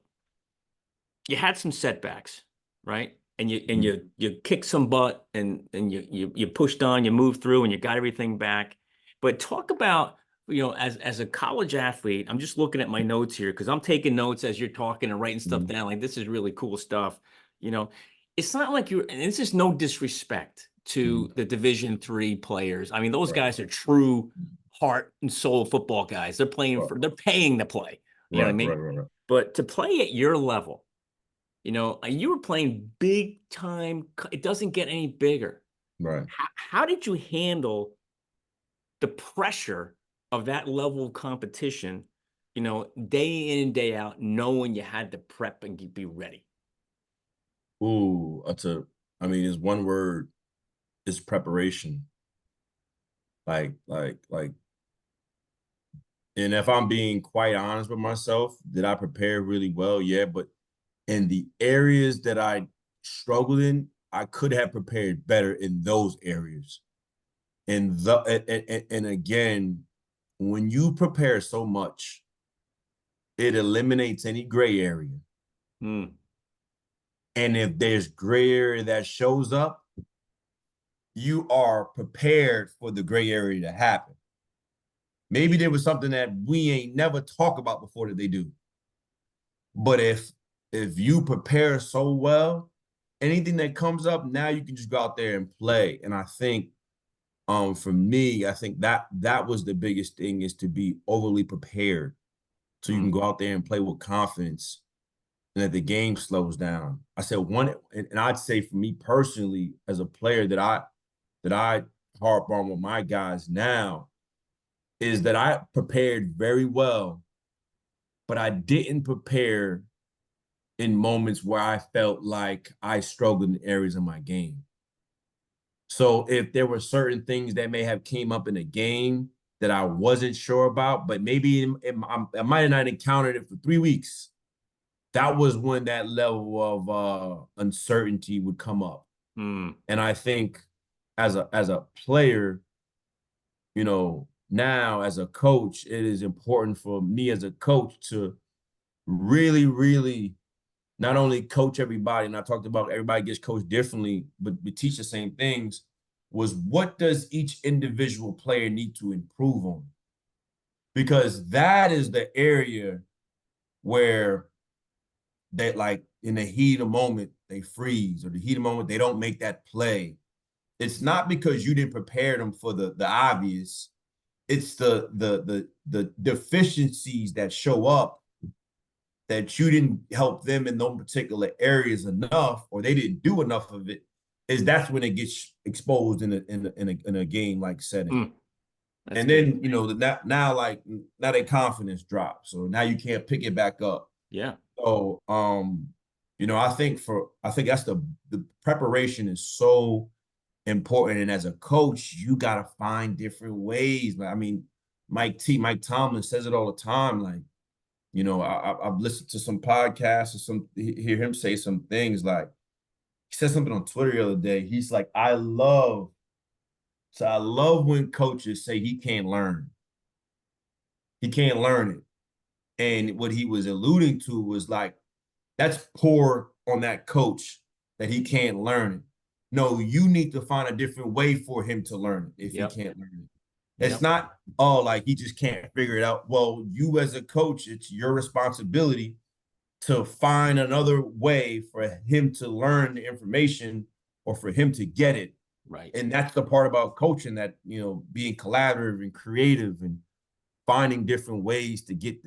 you had some setbacks, right? And you kicked some butt, and you pushed on, you moved through, and you got everything back. But talk about, as a college athlete, I'm just looking at my notes here because I'm taking notes as you're talking and writing stuff down. Like, this is really cool stuff. It's not like and this is no disrespect to the Division III players. I mean, those guys are true heart and soul football guys. They're they're paying to play. You know what I mean? Right. But to play at your level, you were playing big time. It doesn't get any bigger. Right. How did you handle the pressure of that level of competition, day in and day out, knowing you had to prep and be ready? Ooh, it's one word, is preparation. Like, and if I'm being quite honest with myself, did I prepare really well? Yeah, but in the areas that I struggled in, I could have prepared better in those areas. And again, when you prepare so much, it eliminates any gray area. And if there's gray area that shows up, you are prepared for the gray area to happen. Maybe there was something that we ain't never talk about before that they do. But if you prepare so well, anything that comes up, now you can just go out there and play. And I think for me, I think that was the biggest thing, is to be overly prepared so you can go out there and play with confidence and that the game slows down. I said and I'd say for me personally, as a player, that I harp on with my guys now, is that I prepared very well, but I didn't prepare in moments where I felt like I struggled in areas of my game. So if there were certain things that may have came up in a game that I wasn't sure about, but maybe I might have not encountered it for 3 weeks, that was when that level of uncertainty would come up. And I think as a player, now as a coach, it is important for me as a coach to really, really not only coach everybody, and I talked about everybody gets coached differently, but we teach the same things, was what does each individual player need to improve on? Because that is the area where they, like, in the heat of the moment, they freeze, or the heat of the moment, they don't make that play. It's not because you didn't prepare them for the obvious. It's the deficiencies that show up that you didn't help them in those particular areas enough, or they didn't do enough of it. That's when it gets exposed in a game like setting. That's And good. then, you know, now their confidence drops. So now you can't pick it back up. Yeah. So you know, I think that's the preparation is so important. And as a coach, you gotta find different ways. I mean, Mike Tomlin says it all the time. Like, you know, I've listened to some podcasts or hear him say some things. Like, he said something on Twitter the other day. He's like, I love when coaches say he can't learn. He can't learn it. And what he was alluding to was like, that's poor on that coach that he can't learn it. No, you need to find a different way for him to learn it if he can't learn it. It's not, oh, like he just can't figure it out. Well, you as a coach, it's your responsibility to find another way for him to learn the information or for him to get it. Right. And that's the part about coaching, that, you know, being collaborative and creative and finding different ways to get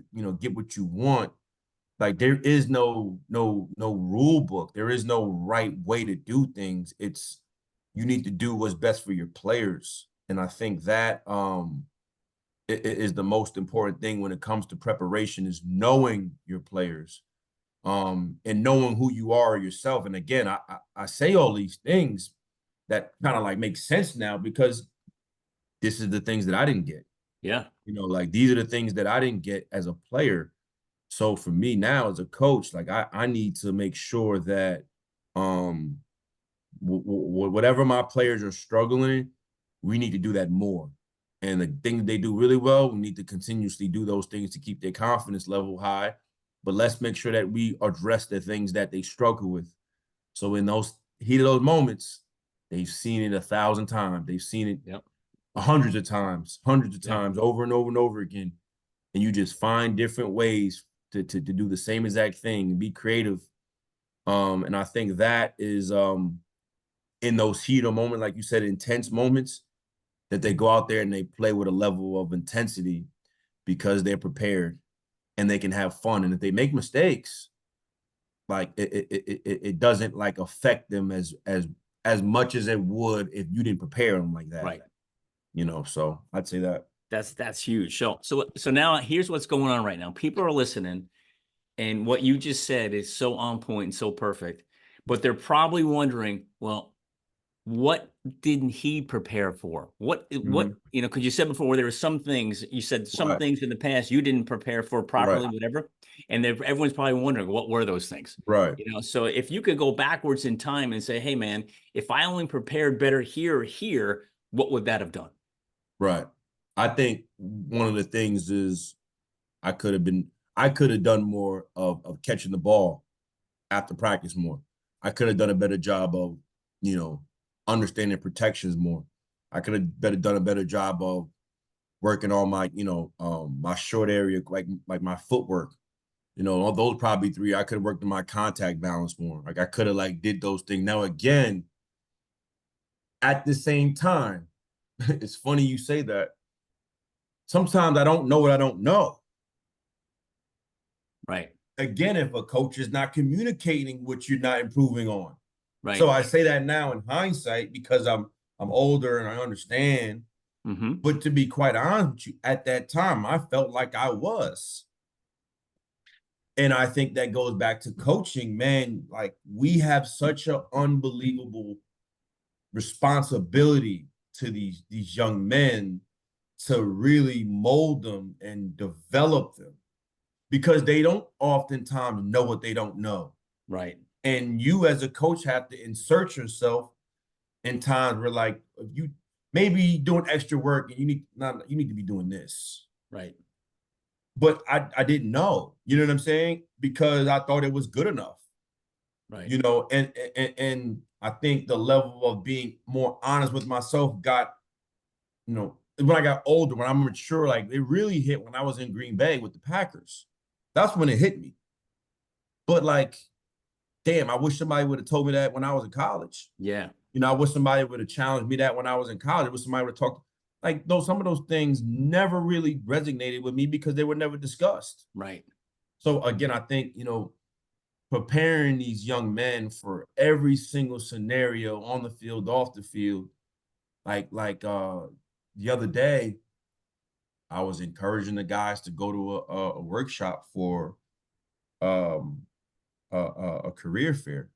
what you want. Like, there is no rule book. There is no right way to do things. It's, you need to do what's best for your players. And I think that it is the most important thing when it comes to preparation, is knowing your players, and knowing who you are yourself. And again, I say all these things that kind of like make sense now, because this is the things that I didn't get. Yeah. You know, like, these are the things that I didn't get as a player. So for me now as a coach, like, I need to make sure that whatever my players are struggling, we need to do that more. And the things they do really well, we need to continuously do those things to keep their confidence level high. But let's make sure that we address the things that they struggle with. So in those heat of those moments, they've seen it 1,000 times. They've seen it hundreds of times, over and over and over again. And you just find different ways to do the same exact thing and be creative. And I think that is in those heat of moments, like you said, intense moments, that they go out there and they play with a level of intensity because they're prepared and they can have fun. And if they make mistakes, like, it doesn't like affect them as much as it would if you didn't prepare them like that. Right. You know, so I'd say that. That's huge. So now here's what's going on right now. People are listening, and what you just said is so on point and so perfect. But they're probably wondering, well, what didn't he prepare for? What you know, because you said before, there were some things, you said some things in the past you didn't prepare for properly, whatever. And everyone's probably wondering, what were those things? Right. You know, so if you could go backwards in time and say, hey man, if I only prepared better here or here, what would that have done? Right. I think one of the things is I could have done more of catching the ball after practice more. I could have done a better job of, you know, understanding protections more. I could have done a better job of working on my, you know, my short area, like my footwork. You know, those probably three. I could have worked on my contact balance more. Like, I could have like did those things. Now again, at the same time, it's funny you say that. Sometimes I don't know what I don't know. Right. Again, if a coach is not communicating what you're not improving on. Right. So I say that now in hindsight because I'm older and I understand. But to be quite honest with you, at that time, I felt like I was. And I think that goes back to coaching, man. Like, we have such an unbelievable responsibility to these young men to really mold them and develop them, because they don't oftentimes know what they don't know. Right. And you as a coach have to insert yourself in times where, like, if you maybe doing extra work and you need to be doing this. Right. But I didn't know, you know what I'm saying? Because I thought it was good enough. Right. You know, and I think the level of being more honest with myself got, when I got older, when I'm mature, like it really hit when I was in Green Bay with the Packers. That's when it hit me. But like, damn, I wish somebody would have told me that when I was in college. Yeah. I wish somebody would have challenged me that when I was in college. I wish somebody would have talked. Like some of those things never really resonated with me because they were never discussed. Right. So again, I think, preparing these young men for every single scenario on the field, off the field, like the other day, I was encouraging the guys to go to a workshop for a career fair.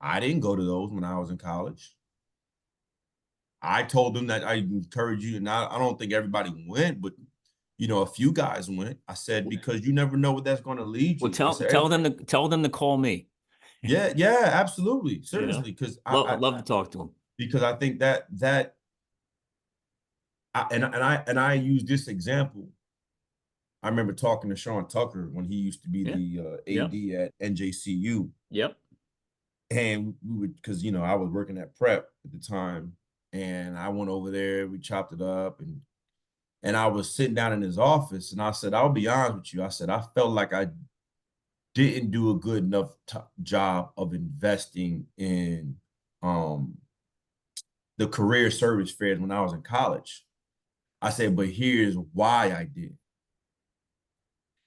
I didn't go to those when I was in college. I told them that I encourage you, and I don't think everybody went, but a few guys went. I said, because you never know what that's going to lead you. Well, said, tell them to call me. Yeah, absolutely, seriously, because I'd love to talk to them. Because I think that I use this example. I remember talking to Sean Tucker when he used to be the AD at NJCU. Yep. And we would, because I was working at Prep at the time, and I went over there. We chopped it up, and I was sitting down in his office, and I said, "I'll be honest with you." I said, "I felt like I didn't do a good enough job of investing in the career service fairs when I was in college." I said, "But here's why I did.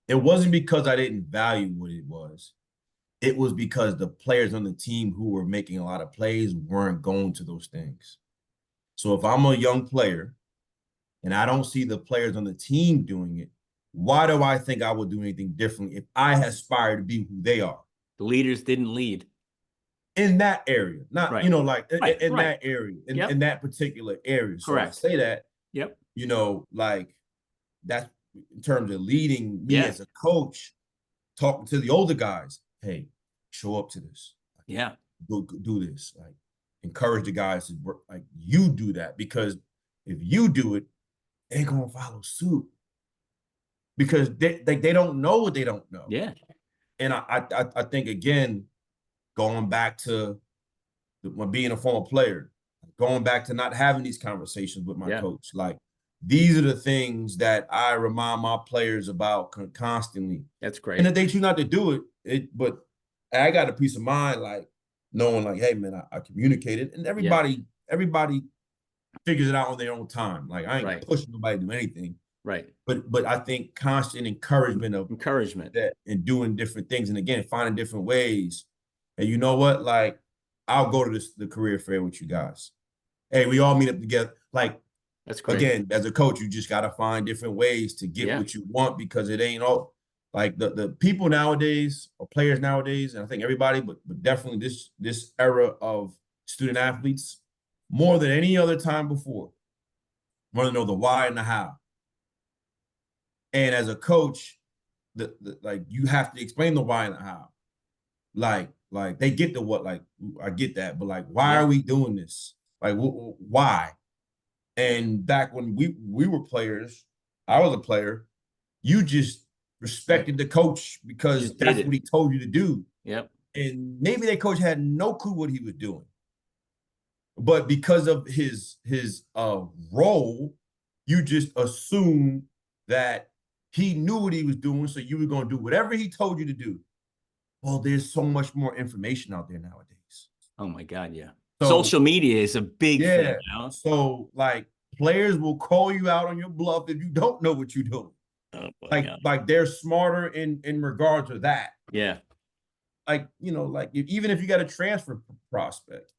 It wasn't because I didn't value what it was. It was because the players on the team who were making a lot of plays weren't going to those things. So if I'm a young player and I don't see the players on the team doing it, why do I think I would do anything differently if I aspire to be who they are?" The leaders didn't lead. In that area, not, right. In that area, in that particular area. So Correct. I say that, yep. Like that's in terms of leading me Yeah. as a coach, talking to the older guys. Hey, show up to this. Yeah. Go do this. Like encourage the guys to work. Like you do that, because if you do it, they're gonna follow suit, because they don't know what they don't know. Yeah. And I think, again, going back to being a former player, going back to not having these conversations with my coach, like these are the things that I remind my players about constantly. That's great. And if they choose not to do it, but I got a peace of mind, like knowing, like, hey man, I communicated, and everybody figures it out on their own time. Like I ain't pushing nobody to do anything. Right. But I think constant encouragement that, and doing different things, and again finding different ways. And you know what? Like I'll go to the career fair with you guys. Hey, we all meet up together. Like that's great. Again, as a coach, you just gotta find different ways to get what you want, because it ain't all like the people nowadays, or players nowadays, and I think everybody, but definitely this era of student athletes, more than any other time before, want to know the why and the how. And as a coach, like you have to explain the why and the how. Like they get the what, like I get that, but like why are we doing this? Like why? And back when we were players, I was a player. You just respected the coach because that's what he told you to do. Yep. And maybe that coach had no clue what he was doing, but because of his role, you just assume that he knew what he was doing, so you were going to do whatever he told you to do. Well, there's so much more information out there nowadays. Oh my God, yeah. So, social media is a big thing. You know? So like players will call you out on your bluff if you don't know what you're doing. Oh, like they're smarter in regard to that. Yeah. Like, like even if you got a transfer prospect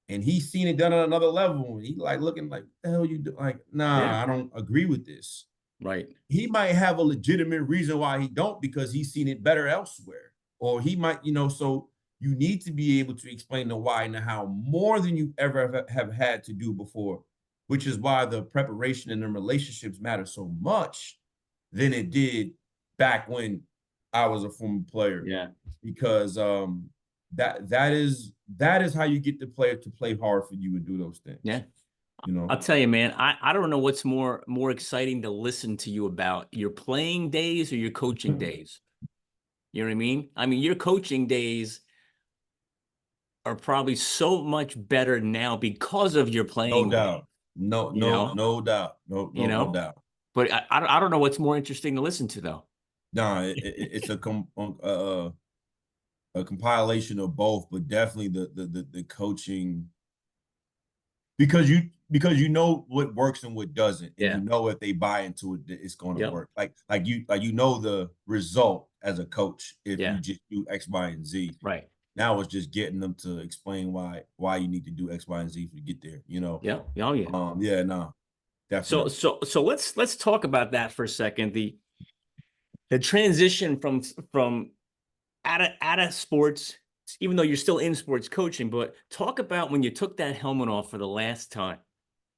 and he's seen it done on another level, and he like looking like, the hell you do? Like, nah, I don't agree with this. Right. He might have a legitimate reason why he don't, because he's seen it better elsewhere. Or he might, so you need to be able to explain the why and the how more than you ever have had to do before, which is why the preparation and the relationships matter so much than it did back when I was a former player. Yeah. Because that is how you get the player to play hard for you and do those things. Yeah. I'll tell you, man, I don't know what's more exciting to listen to you about, your playing days or your coaching days. You know what I mean? I mean, your coaching days, are probably so much better now because of your No playing days, doubt. No, you no, know, no doubt. you No know. doubt. But I don't know what's more interesting to listen to though. No, it's a compilation of both, but definitely the coaching, because you know what works and what doesn't, and Yeah. you know if they buy into it, that it's going to Yep. work. Like you know the result as a coach if Yeah. you just do X, Y, and Z. Right. Now it's just getting them to explain why you need to do X, Y, and Z to get there. You know. Yeah. Oh yeah. Yeah, no, So definitely. so let's talk about that for a second. The transition from out of sports, even though you're still in sports coaching, but talk about when you took that helmet off for the last time.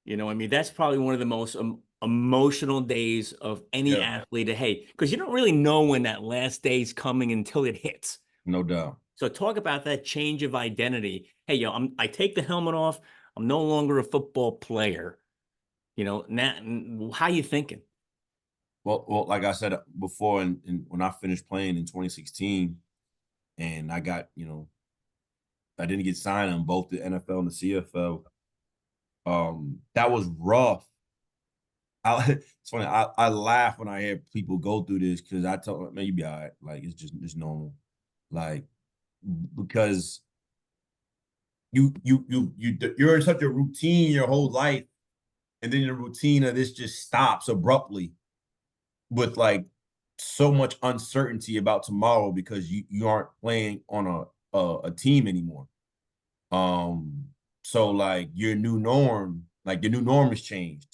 You know, I mean, that's probably one of the most emotional days of any Yeah, athlete. Hey, because you don't really know when that last day is coming until it hits. no doubt. So talk about that change of identity. Hey, I take the helmet off. I'm no longer a football player. You know, now how you thinking? Like I said before, when I finished playing in 2016, and I got, I didn't get signed on both the NFL and the CFL. That was rough. It's funny. I laugh when I hear people go through this because I tell them, man, you be all right. Like it's normal. Like because you're in such a routine your whole life, and then the routine of this just stops abruptly with like so much uncertainty about tomorrow because you aren't playing on a team anymore. Um, so like your new norm has changed.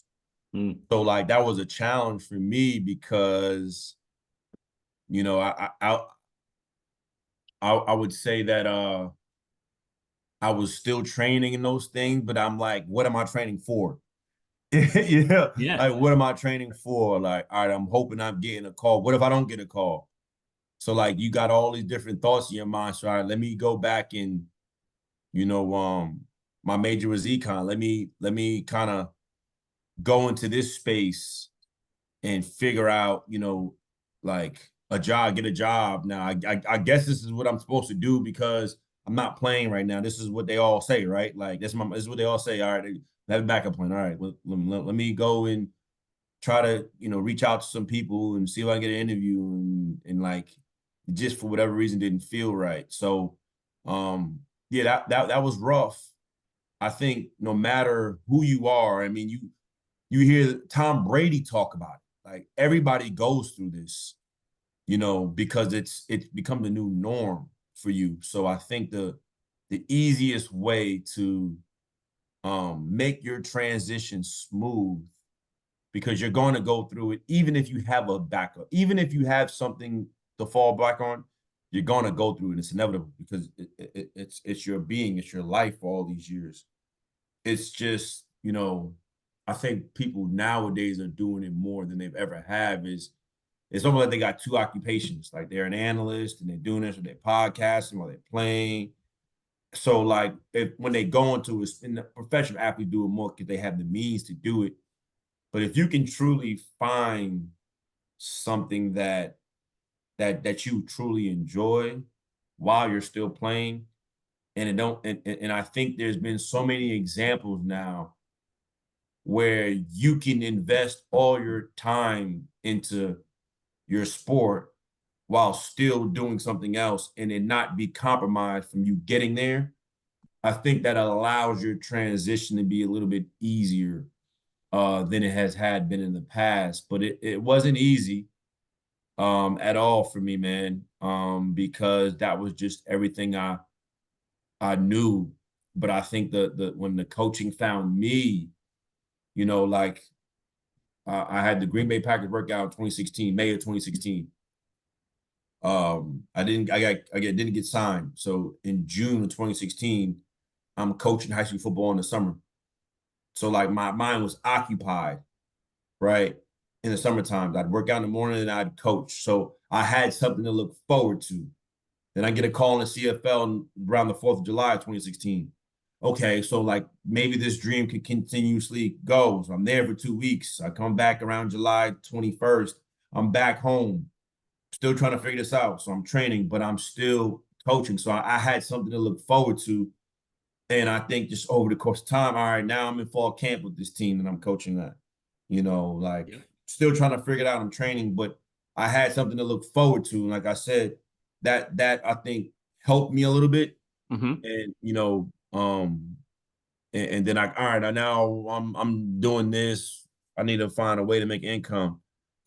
Mm, So like that was a challenge for me because you know I would say that I was still training in those things, but I'm like, what am I training for? Yeah, yeah. like what am I training for? Like, all right, I'm hoping I'm getting a call. What if I don't get a call? So like you got all these different thoughts in your mind. So all right, let me go back and you know, my major was econ. Let me kind of go into this space and figure out, like a job, get a job. Now, I guess this is what I'm supposed to do because I'm not playing right now. This is what they all say, right? Like this is what they all say. All right, have a backup plan. All right, let me go and try to, reach out to some people and see if I can get an interview and like just for whatever reason didn't feel right. So yeah, that was rough. I think no matter who you are, I mean, you hear Tom Brady talk about it. Like everybody goes through this, because it's become the new norm for you. So I think the easiest way to make your transition smooth, because you're going to go through it, even if you have a backup, even if you have something to fall back on, you're going to go through it. It's inevitable because it's your being, it's your life for all these years. It's just, I think people nowadays are doing it more than they've ever have. It's almost like they got two occupations. Like they're an analyst and they're doing this or they're podcasting while they're playing. So like when they go into it, in the professional athletes do it more because they have the means to do it. But if you can truly find something that you truly enjoy while you're still playing, and it don't and I think there's been so many examples now where you can invest all your time into your sport while still doing something else and it not be compromised from you getting there. I think that allows your transition to be a little bit easier than it has had been in the past. But it wasn't easy at all for me, man, because that was just everything I knew. But I think the when the coaching found me, like I had the Green Bay Packers workout in 2016, May of 2016. Didn't get signed. So in June of 2016, I'm coaching high school football in the summer. So like my mind was occupied, right? In the summertime, I'd work out in the morning and I'd coach. So I had something to look forward to. Then I get a call in the CFL around the 4th of July of 2016. Okay, so like maybe this dream could continuously go. So I'm there for 2 weeks. I come back around July 21st. I'm back home, still trying to figure this out. So I'm training, but I'm still coaching. So I had something to look forward to And I think just over the course of time, all right, now I'm in fall camp with this team and I'm coaching that. Like Yeah. still trying to figure it out. I'm training, but I had something to look forward to. And like I said, that I think helped me a little bit. Mm-hmm. And and then all right, now I'm doing this. I need to find a way to make income.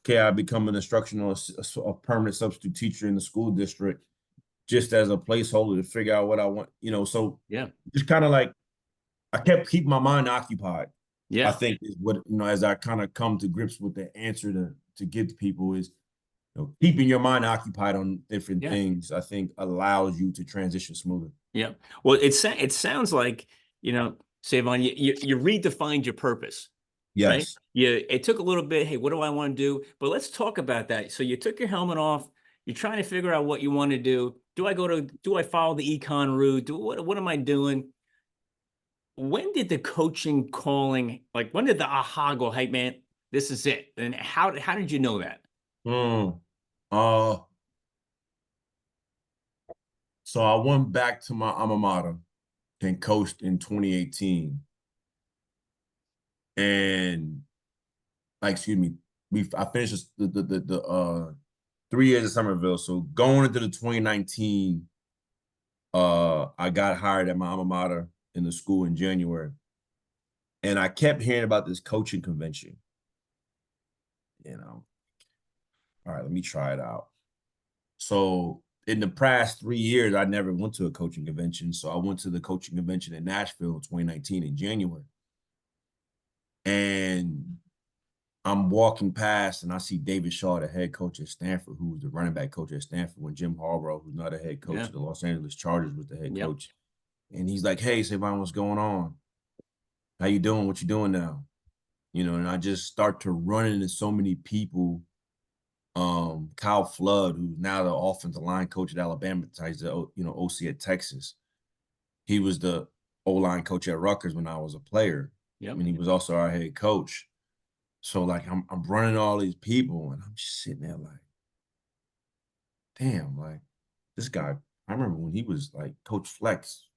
Okay, I become an instructional, a permanent substitute teacher in the school district, just as a placeholder to figure out what I want. So Yeah. just kind of like I kept keeping my mind occupied. I Yeah. think is what as I kind of come to grips with the answer to give to people is keeping your mind occupied on different Yeah. things. I think allows you to transition smoother. Yeah. Well, it sounds like, Savon, you redefined your purpose, right? Yes. It took a little bit. Hey, what do I want to do? But let's talk about that. So you took your helmet off. You're trying to figure out what you want to do. Do I follow the econ route? What am I doing? When did the coaching calling, like when did the aha go, hey man, this is it? And how did you know that? Mm. Uh, so I went back to my alma mater and coached in 2018. And like, excuse me, I finished the 3 years at Somerville. So going into the 2019, I got hired at my alma mater in the school in January. And I kept hearing about this coaching convention. All right, let me try it out. So in the past 3 years, I never went to a coaching convention. So I went to the coaching convention in Nashville in 2019 in January. And I'm walking past and I see David Shaw, the head coach at Stanford, who was the running back coach at Stanford when Jim Harbaugh, who's not a head coach Yeah. of the Los Angeles Chargers, was the head Yep. coach. And he's like, hey, Savon, what's going on? How you doing? What you doing now? And I just start to run into so many people. Kyle Flood, who's now the offensive line coach at Alabama, he's the OC at Texas. He was the O-line coach at Rutgers when I was a player. Yep. I mean, he was also our head coach. So like I'm running all these people and I'm just sitting there like, damn, like this guy. I remember when he was like Coach Flex.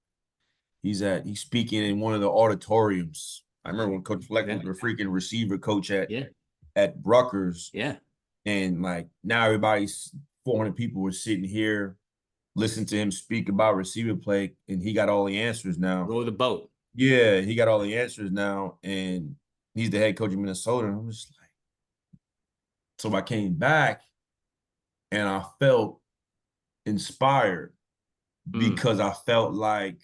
He's speaking in one of the auditoriums. I remember when Coach Flex was the freaking receiver coach at Rutgers. Yeah. And like now everybody's 400 people were sitting here listening to him speak about receiver play, and he got all the answers now. Row the boat. Yeah, he got all the answers now, and he's the head coach of Minnesota. And I was like, so I came back and I felt inspired because I felt like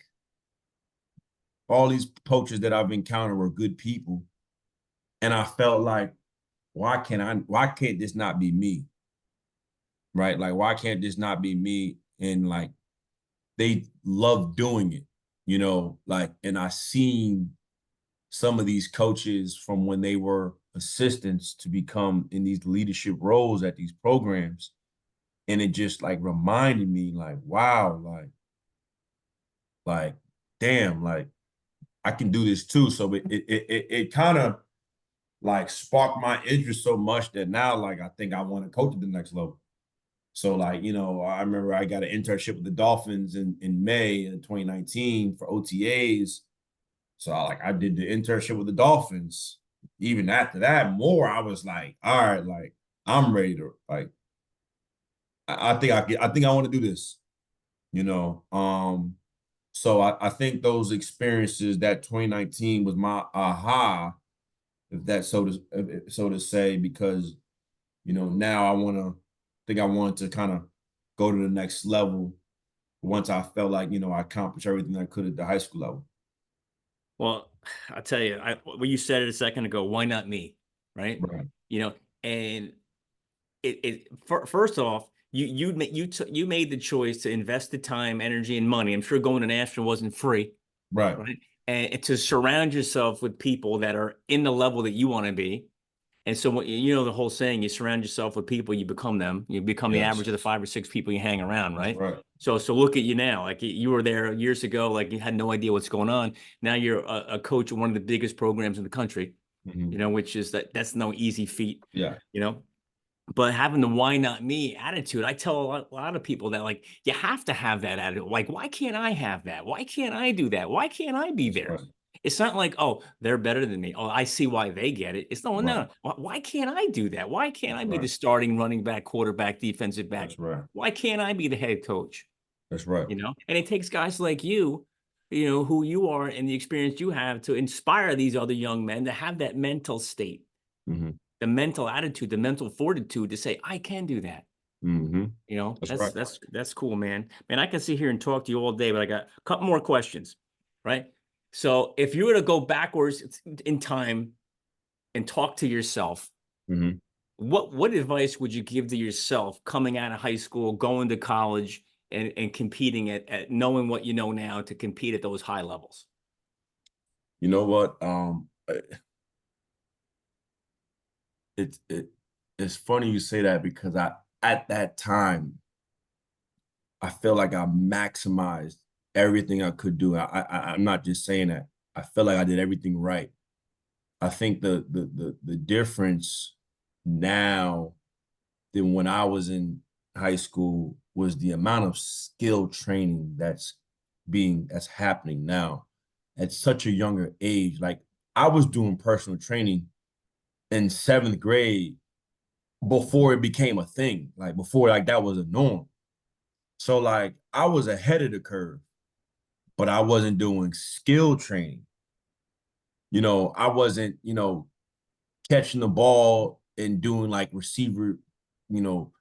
all these coaches that I've encountered were good people. And I felt like, why can't this not be me? Right? Like, why can't this not be me? And like, they love doing it, and I seen some of these coaches from when they were assistants to become in these leadership roles at these programs. And it just like reminded me like, wow, like, damn, like I can do this too. So it kind of like sparked my interest so much that now like I think I want to coach at the next level. So like, I remember I got an internship with the Dolphins in May in 2019 for OTAs. So I did the internship with the Dolphins. Even after that, I was like, all right, like I'm ready to like I think I want to do this, So I think those experiences, that 2019 was my aha, if that's so to say, because now I wanted to kind of go to the next level once I felt like I accomplished everything I could at the high school level. Well, I'll tell you, what you said it a second ago, why not me? Right. Right. And first off, you made the choice to invest the time, energy, and money. I'm sure going to Nashville wasn't free. Right. Right. And to surround yourself with people that are in the level that you want to be. And so, the whole saying, you surround yourself with people, you become them. You become the average of the 5 or 6 people you hang around, right? Right. So look at you now. Like you were there years ago, like you had no idea what's going on. Now you're a coach of one of the biggest programs in the country, which is that's no easy feat. Yeah. but having the why not me attitude, I tell a lot of people that, like, you have to have that attitude. Like, why can't I have that? Why can't I do that? Why can't I be That's there? right. It's not like, oh, they're better than me. Oh, I see why they get it. It's no, Right. no. Why can't I do that? Why can't I That's be the right. starting running back, quarterback, defensive back? That's right. Why can't I be the head coach? That's right. You know, and it takes guys like you know, who you are and the experience you have to inspire these other young men to have that mental state, Mm-hmm. the mental attitude, the mental fortitude to say, I can do that. Mm-hmm. You know, That's right. that's cool, man. Man, I can sit here and talk to you all day, but I got a couple more questions, right? So if you were to go backwards in time and talk to yourself, Mm-hmm. what advice would you give to yourself coming out of high school, going to college, and competing at knowing what you know now to compete at those high levels? You know what? It's funny you say that because at that time I feel like I maximized everything I could do. I'm not just saying that. I feel like I did everything right. I think the difference now than when I was in high school was the amount of skill training that's happening now at such a younger age. Like I was doing personal training in 7th grade before it became a thing, like before like that was a norm. So like I was ahead of the curve, but I wasn't doing skill training. I wasn't, catching the ball and doing like you know,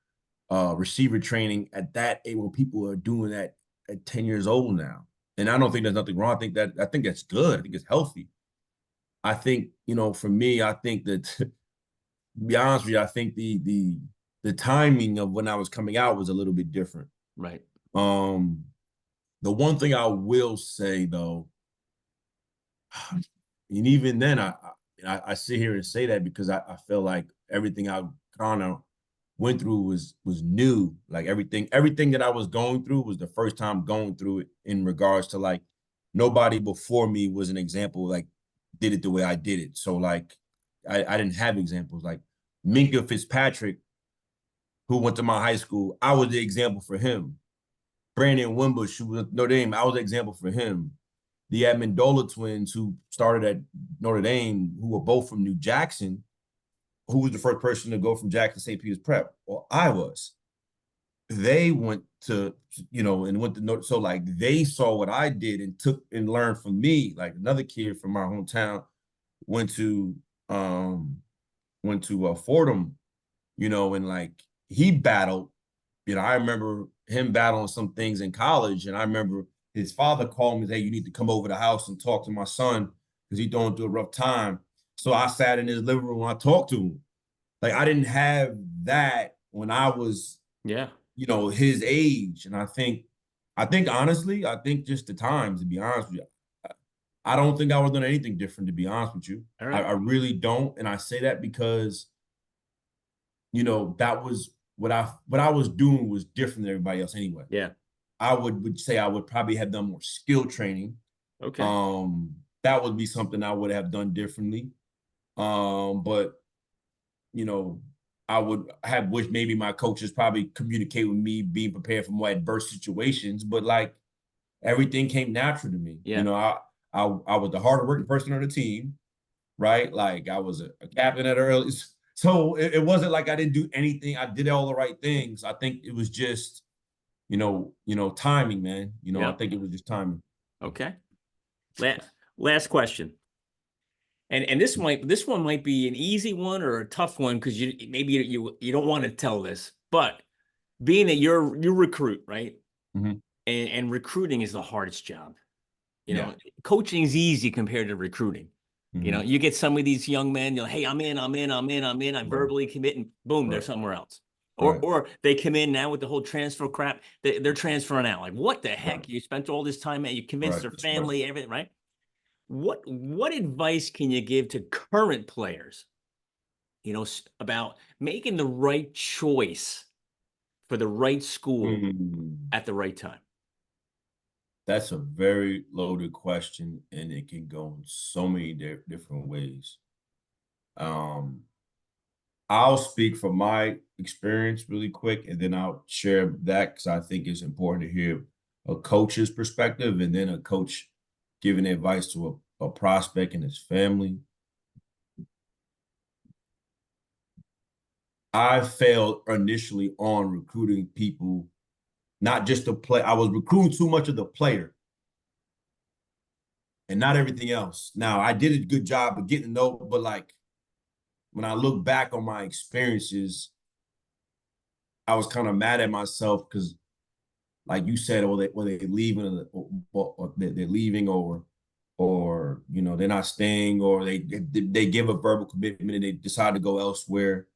receiver training at that age when people are doing that at 10 years old now. And I don't think there's nothing wrong. I think that's good. I think it's healthy. I think, for me, I think that to be honest with you, I think the timing of when I was coming out was a little bit different. Right. Um, the one thing I will say though, and even then I sit here and say that because I feel like everything I kind of went through was new. Like everything that I was going through was the first time going through it in regards to like nobody before me was an example, like did it the way I did it. So like I didn't have examples. Like Minka Fitzpatrick, who went to my high school, I was the example for him. Brandon Wimbush, who was Notre Dame, I was the example for him. The Amendola twins, who started at Notre Dame, who were both from New Jackson, who was the first person to go from Jackson St. Peter's Prep? Well, I was. They went to, and went to Notre. So like they saw what I did and took and learned from me. Like another kid from my hometown went to Fordham, and like he battled. I remember him battling some things in college, and I remember his father called me and said, "Hey, you need to come over the house and talk to my son because he's going through a rough time." So I sat in his living room and I talked to him. Like I didn't have that when I was, Yeah. his age. And I think honestly, I think just the times, to be honest with you, I don't think I was doing anything different, to be honest with you. All I, right. I really don't. And I say that because, that was what I was doing was different than everybody else anyway. Yeah. I would say I would probably have done more skill training. Okay. That would be something I would have done differently. But you know, I would have wished maybe my coaches probably communicate with me being prepared for more adverse situations, but like everything came natural to me. Yeah. I was the hardest working person on the team, right? Like I was a captain at early. So it wasn't like I didn't do anything. I did all the right things. I think it was just, timing, man. I Yeah. think it was just timing. Okay. Last question. And this one might be an easy one or a tough one because you don't want to tell this, but being that you recruit, right? Mhm. And recruiting is the hardest job. Yeah. Coaching is easy compared to recruiting. Mhm. You get some of these young men, hey, I'm in, I Right. verbally commit, and boom, they're Right. somewhere else. Or Right. or they come in now with the whole transfer crap. They're transferring out. Like, what the Right. heck? You spent all this time, and you convinced Right. their That's right. family, everything, right? What advice can you give to current players, about making the right choice for the right school Mm. at the right time? That's a very loaded question, and it can go in so many different ways. Um, I'll speak from my experience really quick, and then I'll share that because I think it's important to hear a coach's perspective and then a coach giving advice to a prospect and his family. I failed initially on recruiting people, not just the play. I was recruiting too much of the player and not everything else. Now, I did a good job of getting to know, but like when I look back on my experiences, I was kind of mad at myself because, like you said, or they leaving, or they're leaving, or you know they're not staying, or they give a verbal commitment and they decide to go elsewhere.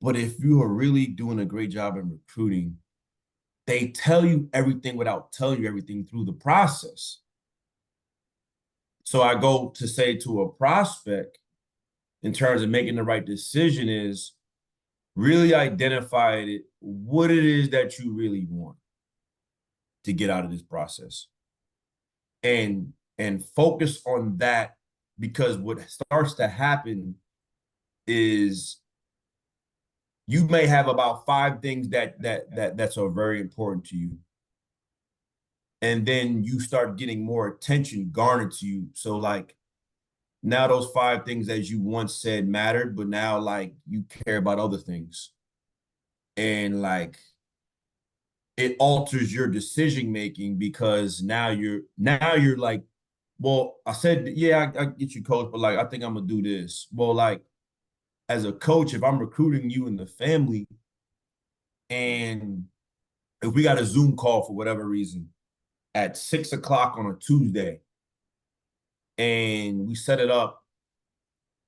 But if you are really doing a great job in recruiting, they tell you everything without telling you everything through the process. So I go to say to a prospect in terms of making the right decision is really identify it, what it is that you really want to get out of this process. And focus on that, because what starts to happen is you may have about 5 things that's are very important to you. And then you start getting more attention garnered to you. So like now those 5 things as you once said mattered, but now like you care about other things. And like it alters your decision making because now you're like, well, I said, yeah, I get you, coach, but like I think I'm gonna do this. Well, like as a coach, if I'm recruiting you and the family, and if we got a Zoom call for whatever reason at 6 o'clock on a Tuesday, and we set it up,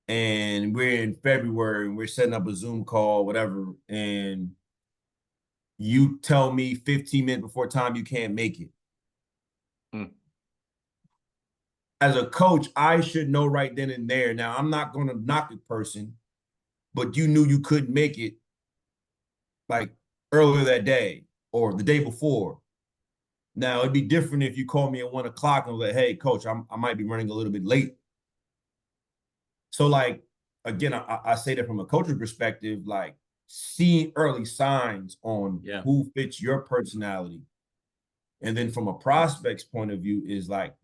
and we're in February, and we're setting up a Zoom call, whatever, and you tell me 15 minutes before time you can't make it. Mm. As a coach, I should know right then and there. Now, I'm not going to knock the person, but you knew you couldn't make it like earlier that day or the day before. Now, it'd be different if you called me at 1 o'clock and was like, hey, coach, I might be running a little bit late. So, like, again, I say that from a coach's perspective, like seeing early signs on who fits your personality. And then from a prospect's point of view is like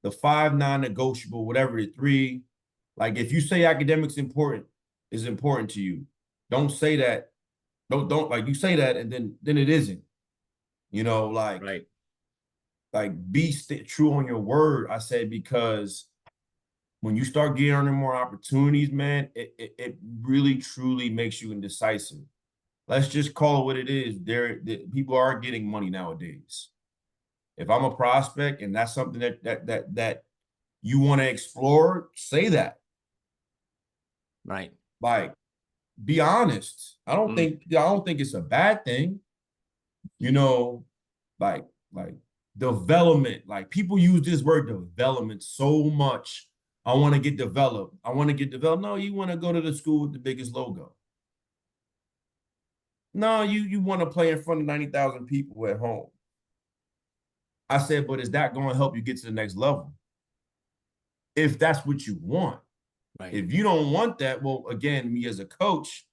the 5 non-negotiable, whatever the 3, like if you say academics is important to you, don't say that. Don't like you say that and then it isn't. You know, like Right. like be true on your word. I said because when you start getting more opportunities, man, it really truly makes you indecisive. Let's just call it what it is. People are getting money nowadays. If I'm a prospect and that's something that you want to explore, say that. Right. Like, be honest. I don't think it's a bad thing. You know, like development. Like people use this word development so much. I want to get developed. I want to get developed. No, you want to go to the school with the biggest logo. No, you want to play in front of 90,000 people at home. I said, but is that going to help you get to the next level? If that's what you want. Right. If you don't want that, well, again, me as a coach,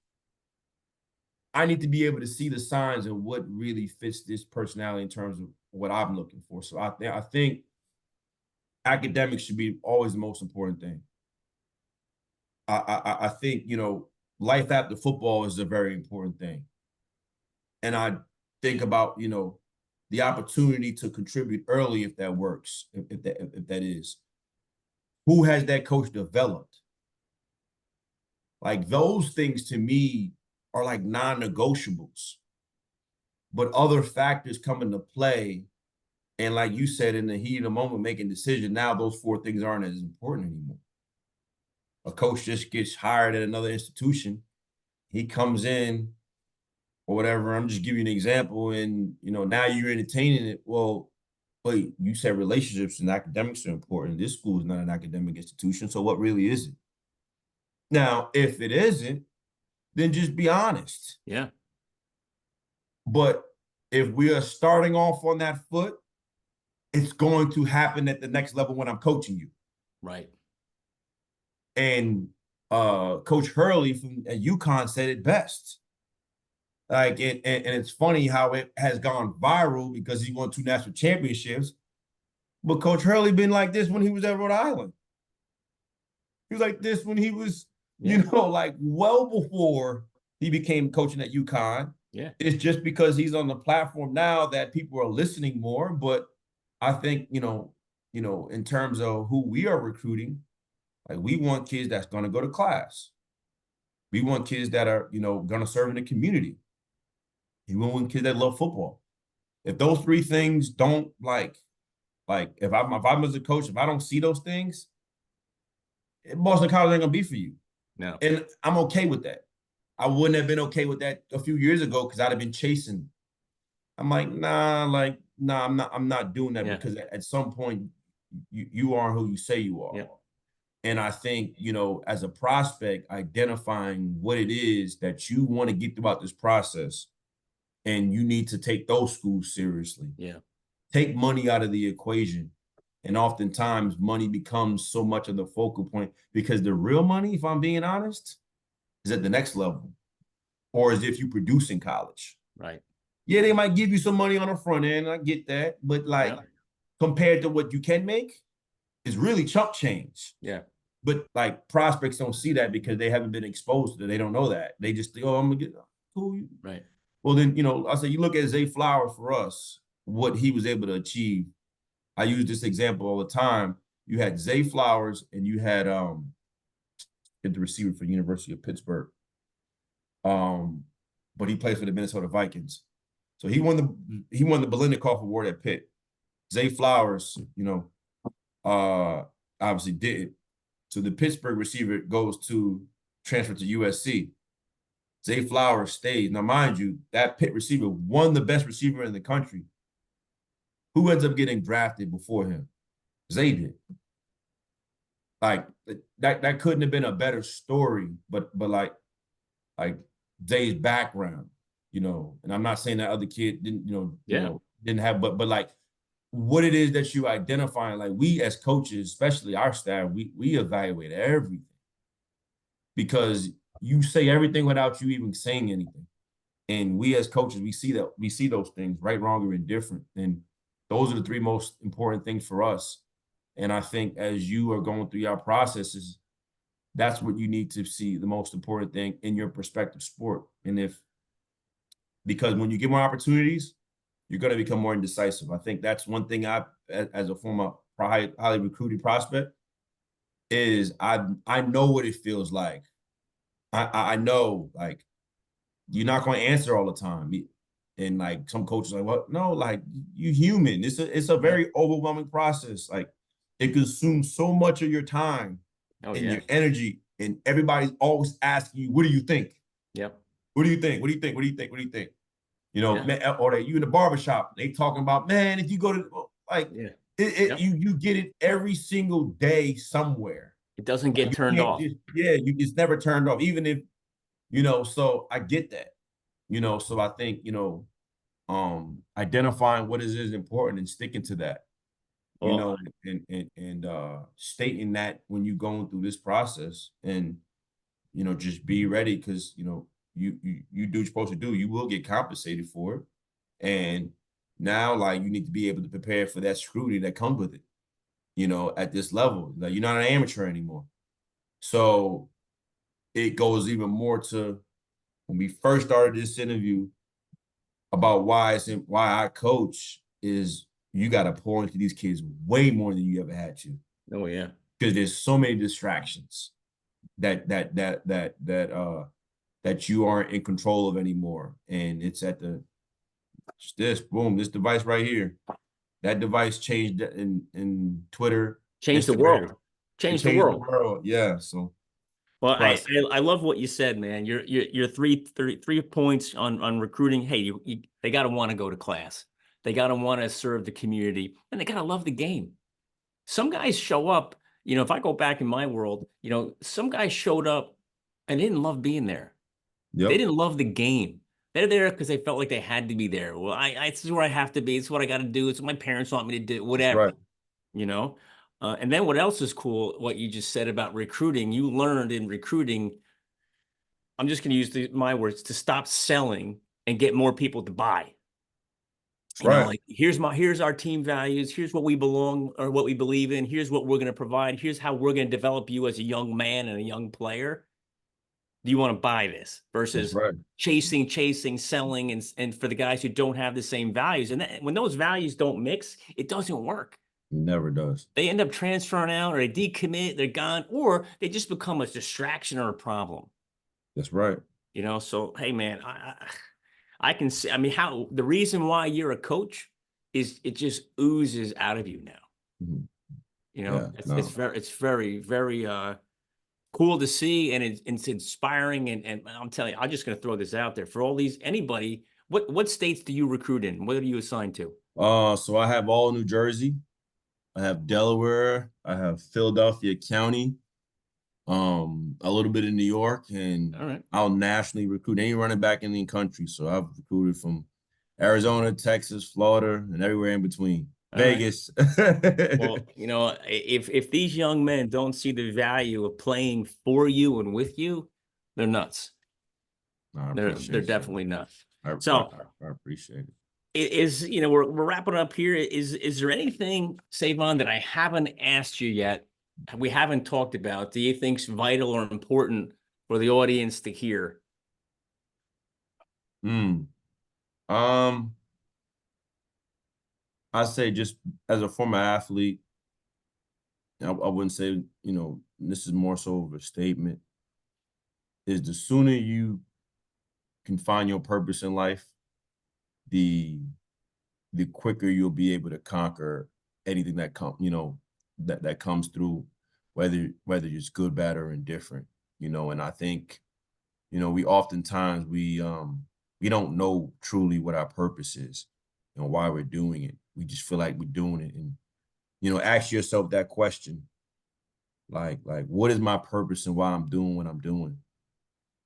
I need to be able to see the signs of what really fits this personality in terms of what I'm looking for. So I think academics should be always the most important thing. I think, you know, life after football is a very important thing. And I think about, you know, the opportunity to contribute early if that works, if that is. Who has that coach developed? Like those things to me are like non-negotiables. But other factors come into play. And like you said, in the heat of the moment, making decisions, now those 4 things aren't as important anymore. A coach just gets hired at another institution. He comes in or whatever. I'm just giving you an example. And, you know, now you're entertaining it. Well, wait, you said relationships and academics are important. This school is not an academic institution. So what really is it? Now, if it isn't, then just be honest. Yeah. But if we are starting off on that foot, it's going to happen at the next level when I'm coaching you. Right. And Coach Hurley from at UConn said it best. Like and it's funny how it has gone viral because he won 2 national championships. But Coach Hurley been like this when he was at Rhode Island. He was like this when he was, you know, like well before he became coaching at UConn. Yeah. It's just because he's on the platform now that people are listening more. But I think, in terms of who we are recruiting, like we want kids that's going to go to class. We want kids that are, going to serve in the community. We want kids that love football. If those 3 things don't like if I'm as a coach, if I don't see those things, Boston College ain't gonna be for you. No. And I'm okay with that. I wouldn't have been okay with that a few years ago because I'd have been chasing. I'm like, nah, I'm not doing that because at some point you are who you say you are. Yeah. And I think, as a prospect, identifying what it is that you want to get throughout this process, and you need to take those schools seriously. Yeah. Take money out of the equation. And oftentimes money becomes so much of the focal point because the real money, if I'm being honest, is at the next level or as if you produce in college. Right. Yeah, they might give you some money on the front end. I get that. But compared to what you can make, it's really chump change. Yeah. But like prospects don't see that because they haven't been exposed to it. They don't know that. They just think, oh, I'm going to get cool. Right. Well, then, I say you look at Zay Flowers for us, what he was able to achieve. I use this example all the time. You had Zay Flowers and you had the receiver for University of Pittsburgh. But he plays for the Minnesota Vikings. So he won the Belinikoff Award at Pitt. Zay Flowers, obviously didn't. So the Pittsburgh receiver goes to transfer to USC. Zay Flowers stays. Now, mind you, that Pitt receiver won the best receiver in the country. Who ends up getting drafted before him? Zay did. Like that couldn't have been a better story, but like Zay's background, and I'm not saying that other kid didn't, didn't have, but like what it is that you identify, like we as coaches, especially our staff, we evaluate everything because you say everything without you even saying anything. And we as coaches, we see those things, right, wrong, or indifferent. And those are the 3 most important things for us. And I think as you are going through your processes, that's what you need to see the most important thing in your prospective sport. And because when you get more opportunities, you're going to become more indecisive. I think that's one thing as a former highly recruited prospect, is I know what it feels like. I know, like, you're not going to answer all the time. And like some coaches are like, what? No, like you human. It's a very overwhelming process. Like it consumes so much of your time and your energy. And everybody's always asking you, what do you think? Yep. What do you think? What do you think? What do you think? What do you think? Man, or you in the barbershop, they talking about, man, if you go to you get it every single day somewhere. It doesn't get turned off. It's never turned off. Even if, so I get that. So I think, identifying what is important and sticking to that, and stating that when you're going through this process and, just be ready because, you do what you're supposed to do. You will get compensated for it. And now, like, you need to be able to prepare for that scrutiny that comes with it, at this level. Like, you're not an amateur anymore. So it goes even more to when we first started this interview about why I coach is you got to pour into these kids way more than you ever had to. Oh yeah, because there's so many distractions that you aren't in control of anymore, and it's at this device right here. That device changed in Twitter, changed Instagram. The world. Changed the world. Yeah. So. Well, I love what you said, man. Your three points on recruiting. Hey, they got to want to go to class. They got to want to serve the community, and they got to love the game. Some guys show up, if I go back in my world, some guys showed up and they didn't love being there. Yep. They didn't love the game. They're there because they felt like they had to be there. Well, this is where I have to be. It's what I got to do. It's what my parents want me to do, whatever, right. And then what else is cool, what you just said about recruiting, you learned in recruiting, I'm just going to use my words, to stop selling and get more people to buy. That's You know, right. like here's our team values, here's what we belong or what we believe in, here's what we're going to provide, here's how we're going to develop you as a young man and a young player. Do you want to buy this? That's Versus right. chasing, selling, and for the guys who don't have the same values. And when those values don't mix, it doesn't work. It never does. They end up transferring out, or they decommit, they're gone, or they just become a distraction or a problem. That's right. You know, so hey man, I can see, I mean, how the reason why you're a coach is it just oozes out of you now. Mhm. You know, Yeah, no. it's very cool to see, and it's inspiring. And I'm telling you, I'm just going to throw this out there for all these anybody. What states do you recruit in? What are you assigned to? So I have all New Jersey, I have Delaware, I have Philadelphia County, a little bit in New York, and All right. I'll nationally recruit any running back in the country. So I've recruited from Arizona, Texas, Florida, and everywhere in between. All right. Vegas. Well, you know, if these young men don't see the value of playing for you and with you, they're nuts. I They're appreciate definitely nuts. I, So I appreciate it. is, you know, we're wrapping up here. Is there anything, Savon, that I haven't asked you yet, we haven't talked about, do you think's vital or important for the audience to hear? I say just as a former athlete, I wouldn't say, this is more so of a statement, is the sooner you can find your purpose in life, the quicker you'll be able to conquer anything that that comes through, whether it's good, bad, or indifferent. And I think, we oftentimes we don't know truly what our purpose is and why we're doing it. We just feel like we're doing it. And, ask yourself that question. Like what is my purpose and why I'm doing what I'm doing?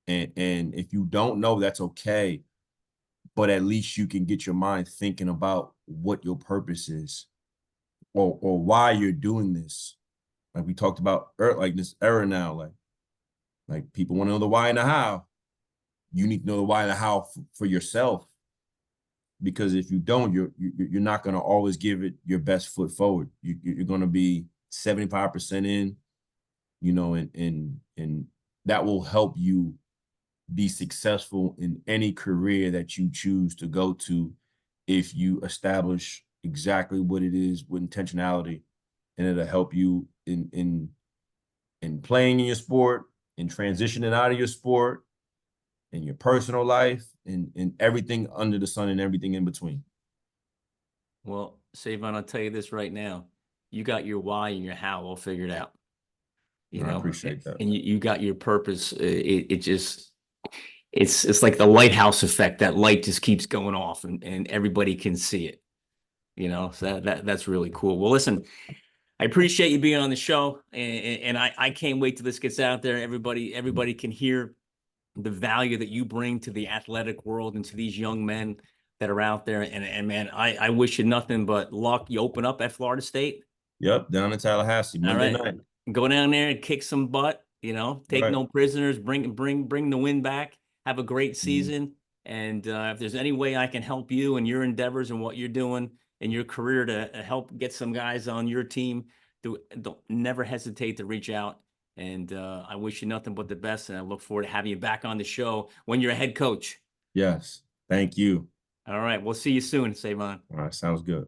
And if you don't know, that's okay. But at least you can get your mind thinking about what your purpose is, or why you're doing this. Like we talked about, like this era now, like people want to know the why and the how. You need to know the why and the how for yourself, because if you don't, you're not going to always give it your best foot forward. You're going to be 75% in, and that will help you be successful in any career that you choose to go to if you establish exactly what it is with intentionality, and it'll help you in playing in your sport, in transitioning out of your sport, in your personal life, and everything under the sun and everything in between. Well, Savon, I'll tell you this right now. You got your why and your how all figured out. You I know, appreciate that. and you got your purpose. It just, it's like the lighthouse effect. That light just keeps going off, and everybody can see it. You know, so that's really cool. Well, listen, I appreciate you being on the show, and I can't wait till this gets out there. Everybody can hear the value that you bring to the athletic world and to these young men that are out there. And man, I wish you nothing but luck. You open up at Florida State. Yep, down in Tallahassee, All Monday right, night. go down there and kick some butt. You know, take Right. no prisoners. Bring the win back. Have a great Mm-hmm. season. And if there's any way I can help you in your endeavors and what you're doing in your career to help get some guys on your team, don't never hesitate to reach out. And I wish you nothing but the best. And I look forward to having you back on the show when you're a head coach. Yes. Thank you. All right. We'll see you soon, Savon. All right. Sounds good.